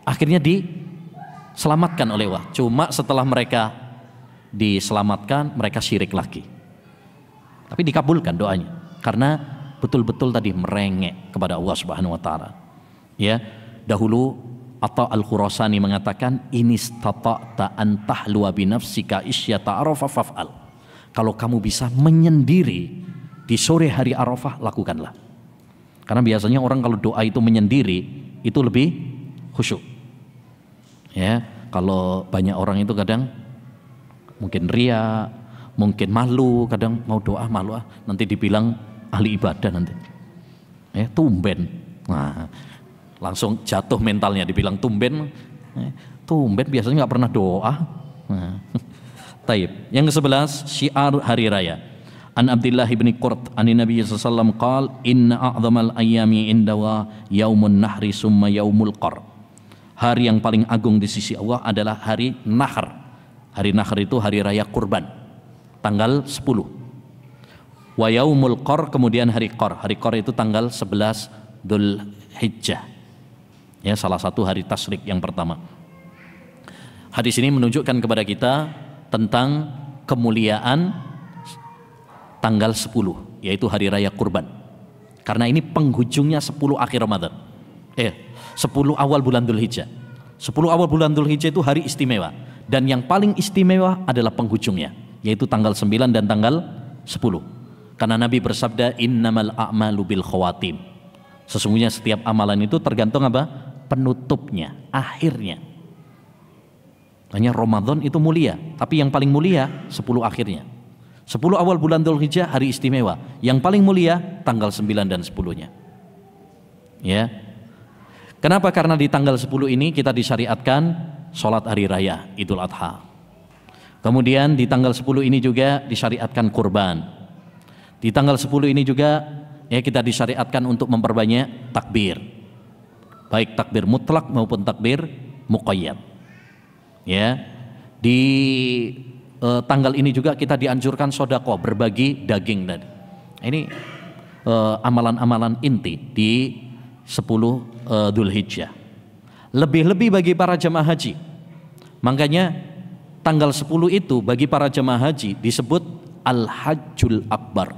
Akhirnya diselamatkan oleh Allah. Cuma setelah mereka diselamatkan, mereka syirik lagi. Tapi dikabulkan doanya karena betul-betul tadi merengek kepada Allah Subhanahu wa taala. Ya, dahulu Atta Al-Khurasani mengatakan, inistata'ta an tahluwa bi nafsika isyata Arafah faf'al. Kalau kamu bisa menyendiri di sore hari Arafah, lakukanlah. Karena biasanya orang kalau doa itu menyendiri itu lebih khusyuk. Ya, kalau banyak orang itu kadang mungkin ria, mungkin malu, kadang mau doa malu, nanti dibilang ahli ibadah nanti. Tumben. Nah, langsung jatuh mentalnya, dibilang tumben. Tumben biasanya nggak pernah doa. Nah. Taib. Yang ke-11, syiar hari raya. An Abdullah bin Qurt an Nabi sallallahu alaihi wasallam qala inna a'dhamal ayyami indawa yaumun nahri summa yaumul qar. Hari yang paling agung di sisi Allah adalah hari Nahr. Hari Nahr itu hari raya kurban, tanggal 10. Wa yaumul qar, kemudian hari qar. Hari qar itu tanggal 11 Dzulhijjah. Ya, salah satu hari tasyrik yang pertama. Hadis ini menunjukkan kepada kita tentang kemuliaan tanggal 10, yaitu hari raya kurban. Karena ini penghujungnya 10 akhir Ramadan. 10 awal bulan Dzulhijjah. 10 awal bulan Dzulhijjah itu hari istimewa, dan yang paling istimewa adalah penghujungnya, yaitu tanggal 9 dan tanggal 10. Karena Nabi bersabda, innamal a'malu bil khawatim. Sesungguhnya setiap amalan itu tergantung apa? Penutupnya, akhirnya. Hanya Ramadan itu mulia, tapi yang paling mulia 10 akhirnya. 10 awal bulan Dzulhijjah hari istimewa, yang paling mulia tanggal 9 dan 10-nya. Ya. Kenapa? Karena di tanggal 10 ini kita disyariatkan sholat hari raya Idul Adha. Kemudian di tanggal 10 ini juga disyariatkan kurban. Di tanggal 10 ini juga ya kita disyariatkan untuk memperbanyak takbir, baik takbir mutlak maupun takbir muqayyad. Ya, di tanggal ini juga kita dianjurkan sedekah, berbagi daging tadi. Ini amalan-amalan inti di 10 Dzulhijjah. Lebih-lebih bagi para jemaah haji. Makanya tanggal 10 itu bagi para jemaah haji disebut Al-Hajjul Akbar.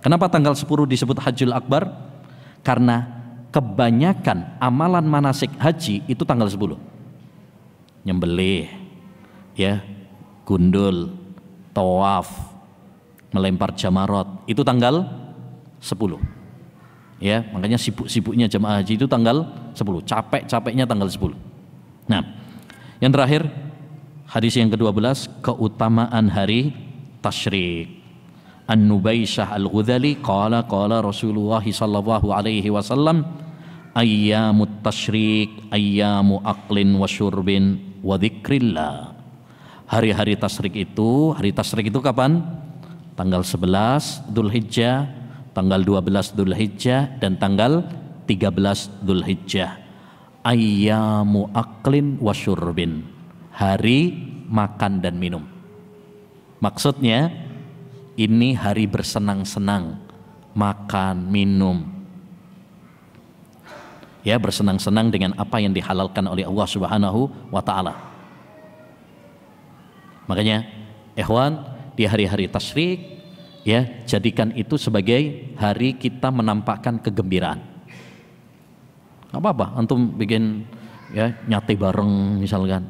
Kenapa tanggal 10 disebut Hajjul Akbar? Karena kebanyakan amalan manasik haji itu tanggal 10. Nyembelih, ya, gundul, tawaf, melempar jamarot, itu tanggal 10. Ya, makanya sibuk-sibuknya jemaah haji itu tanggal 10, capek-capeknya tanggal 10. Nah, yang terakhir, hadis yang ke-12, keutamaan hari tasyrik. An-Nubaisyah Al-Ghazali qala Rasulullah sallallahu alaihi wasallam, ayyamut tasyrik ayyamu aqlin wa syurbin wa dzikrillah. Hari-hari tasyrik itu kapan? Tanggal 11 Dzulhijjah, tanggal 12 Dzulhijjah, dan tanggal 13 Dzulhijjah. Ayyamu aqlin wa syurbin, hari makan dan minum. Maksudnya ini hari bersenang-senang, makan, minum. Ya, bersenang-senang dengan apa yang dihalalkan oleh Allah Subhanahu wa taala. Makanya, ikhwan, di hari-hari tasyrik, ya, jadikan itu sebagai hari kita menampakkan kegembiraan. Gak apa-apa, antum bikin ya nyate bareng misalkan,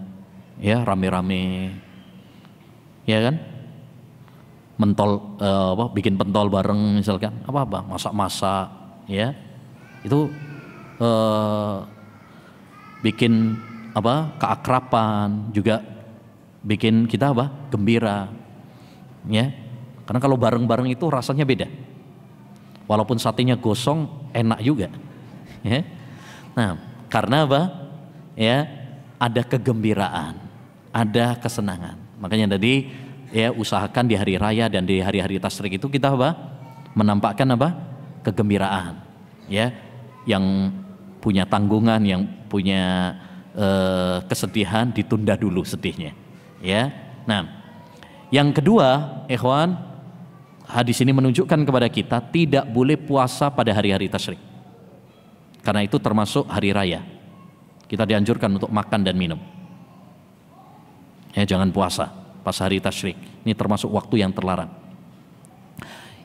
ya rame-rame, ya kan? Mentol, bikin pentol bareng misalkan, apa-apa, masak-masak, ya, itu bikin apa keakraban, juga bikin kita apa gembira, ya, karena kalau bareng-bareng itu rasanya beda, walaupun satenya gosong enak juga, ya. Nah, karena apa, ya, ada kegembiraan, ada kesenangan. Makanya tadi ya usahakan di hari raya dan di hari-hari tasyrik itu kita apa menampakkan apa kegembiraan, ya, yang punya tanggungan, yang punya kesedihan ditunda dulu sedihnya, ya. Nah, yang kedua, ikhwan, hadis ini menunjukkan kepada kita tidak boleh puasa pada hari-hari tasyrik, karena itu termasuk hari raya. Kita dianjurkan untuk makan dan minum, ya, jangan puasa pas hari tasyrik. Ini termasuk waktu yang terlarang.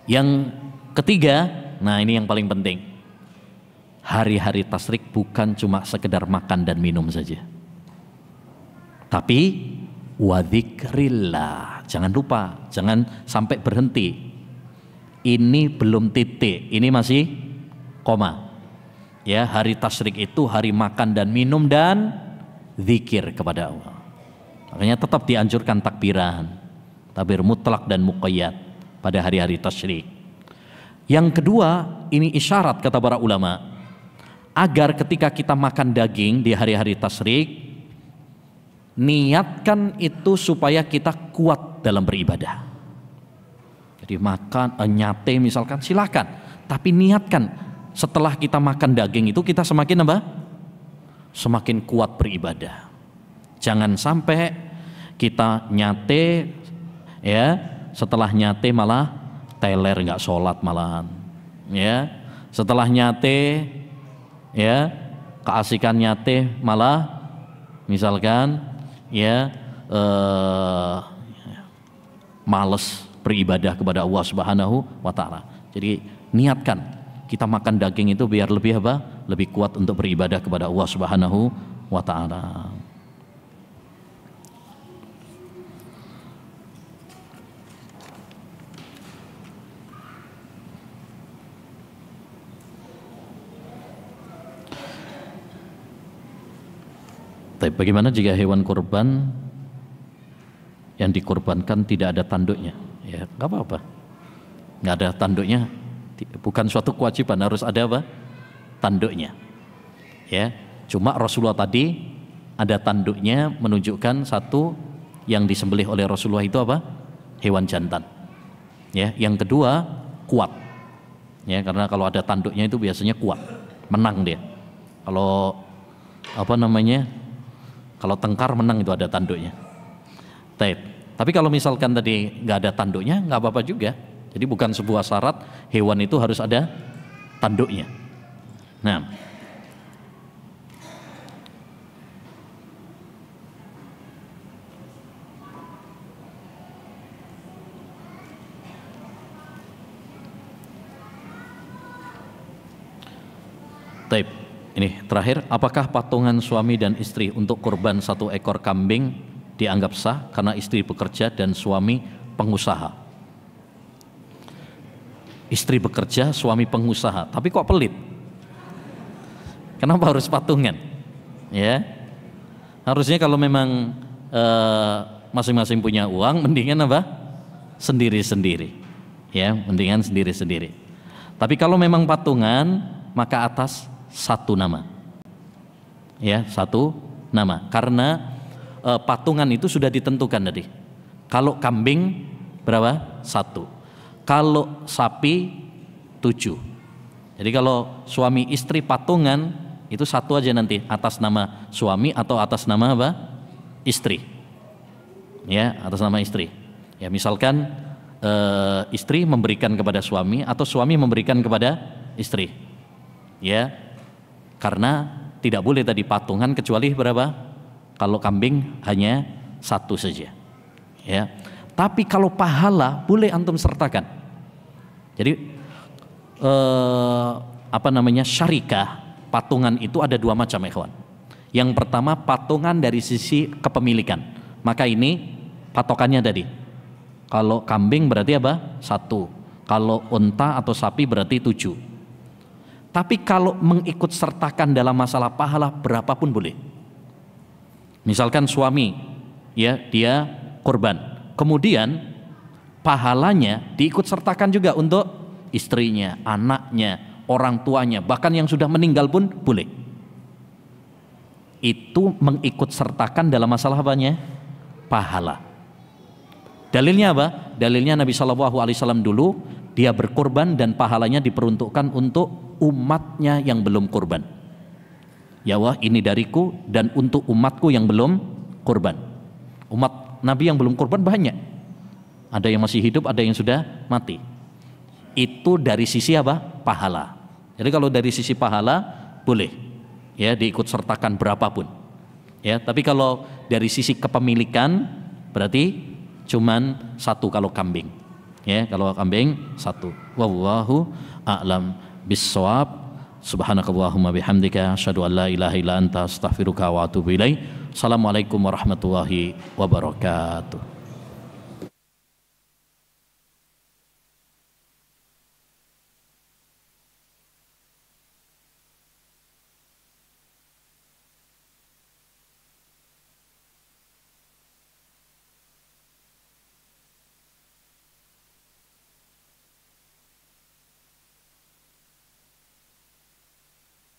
Yang ketiga, nah ini yang paling penting. Hari-hari tasyrik bukan cuma sekedar makan dan minum saja, tapi wadzikrillah. Jangan lupa, jangan sampai berhenti. Ini belum titik, ini masih koma. Ya, hari tasyrik itu hari makan dan minum dan zikir kepada Allah. Makanya tetap dianjurkan takbiran, takbir mutlak dan muqayyad pada hari-hari tasyrik. Yang kedua, ini isyarat kata para ulama, agar ketika kita makan daging di hari-hari tasyrik, niatkan itu supaya kita kuat dalam beribadah. Jadi makan, nyate misalkan silakan, tapi niatkan setelah kita makan daging itu kita semakin apa? Semakin kuat beribadah. Jangan sampai kita nyate, ya, setelah nyate malah teler, nggak sholat malahan, ya. Setelah nyate, ya, keasikan nyate malah misalkan, ya, males beribadah kepada Allah Subhanahu wa taala. Jadi niatkan kita makan daging itu biar lebih apa? Lebih kuat untuk beribadah kepada Allah Subhanahu wa taala. Tapi bagaimana jika hewan kurban yang dikorbankan tidak ada tanduknya? Ya, nggak apa-apa, nggak ada tanduknya, bukan suatu kewajiban harus ada apa? Tanduknya. Ya, cuma Rasulullah tadi ada tanduknya menunjukkan satu yang disembelih oleh Rasulullah itu apa? Hewan jantan. Ya, yang kedua kuat. Ya, karena kalau ada tanduknya itu biasanya kuat, menang dia. Kalau apa namanya? Kalau tengkar menang itu ada tanduknya. Tapi kalau misalkan tadi nggak ada tanduknya, nggak apa-apa juga. Jadi bukan sebuah syarat hewan itu harus ada tanduknya. Nah, ini terakhir, apakah patungan suami dan istri untuk kurban 1 ekor kambing dianggap sah karena istri bekerja dan suami pengusaha? Istri bekerja, suami pengusaha, tapi kok pelit? Kenapa harus patungan? Ya, harusnya kalau memang masing-masing punya uang, mendingan apa? Sendiri-sendiri. Ya, mendingan sendiri-sendiri. Tapi kalau memang patungan, maka atas 1 nama, ya, 1 nama, karena patungan itu sudah ditentukan tadi. Kalau kambing berapa? 1. Kalau sapi 7. Jadi kalau suami istri patungan itu 1 aja nanti, atas nama suami atau atas nama apa? Istri. Ya, atas nama istri. Ya, misalkan istri memberikan kepada suami atau suami memberikan kepada istri. Ya. Karena tidak boleh tadi patungan kecuali berapa? Kalau kambing hanya satu saja. Ya. Tapi kalau pahala boleh antum sertakan. Jadi syarikah, patungan itu ada dua macam, ikhwan. Yang pertama patungan dari sisi kepemilikan. Maka ini patokannya tadi. Kalau kambing berarti apa? 1. Kalau unta atau sapi berarti 7. Tapi kalau mengikut sertakan dalam masalah pahala berapapun boleh. Misalkan suami, ya, dia kurban. Kemudian pahalanya diikut sertakan juga untuk istrinya, anaknya, orang tuanya, bahkan yang sudah meninggal pun boleh. Itu mengikut sertakan dalam masalah apanya? Pahala. Dalilnya apa? Dalilnya Nabi SAW dulu dia berkorban dan pahalanya diperuntukkan untuk umatnya yang belum kurban. Ya Allah, ini dariku dan untuk umatku yang belum kurban. Umat Nabi yang belum kurban banyak. Ada yang masih hidup, ada yang sudah mati. Itu dari sisi apa? Pahala. Jadi kalau dari sisi pahala boleh, ya, diikut sertakan berapapun. Ya, tapi kalau dari sisi kepemilikan berarti cuman 1 kalau kambing. Ya, kalau kambing 1. Wallahu a'lam bissawab. Subhanakallahumma bihamdika asyhadu an la ilaha illa anta astaghfiruka wa atubu ilaik. Assalamualaikum warahmatullahi wabarakatuh.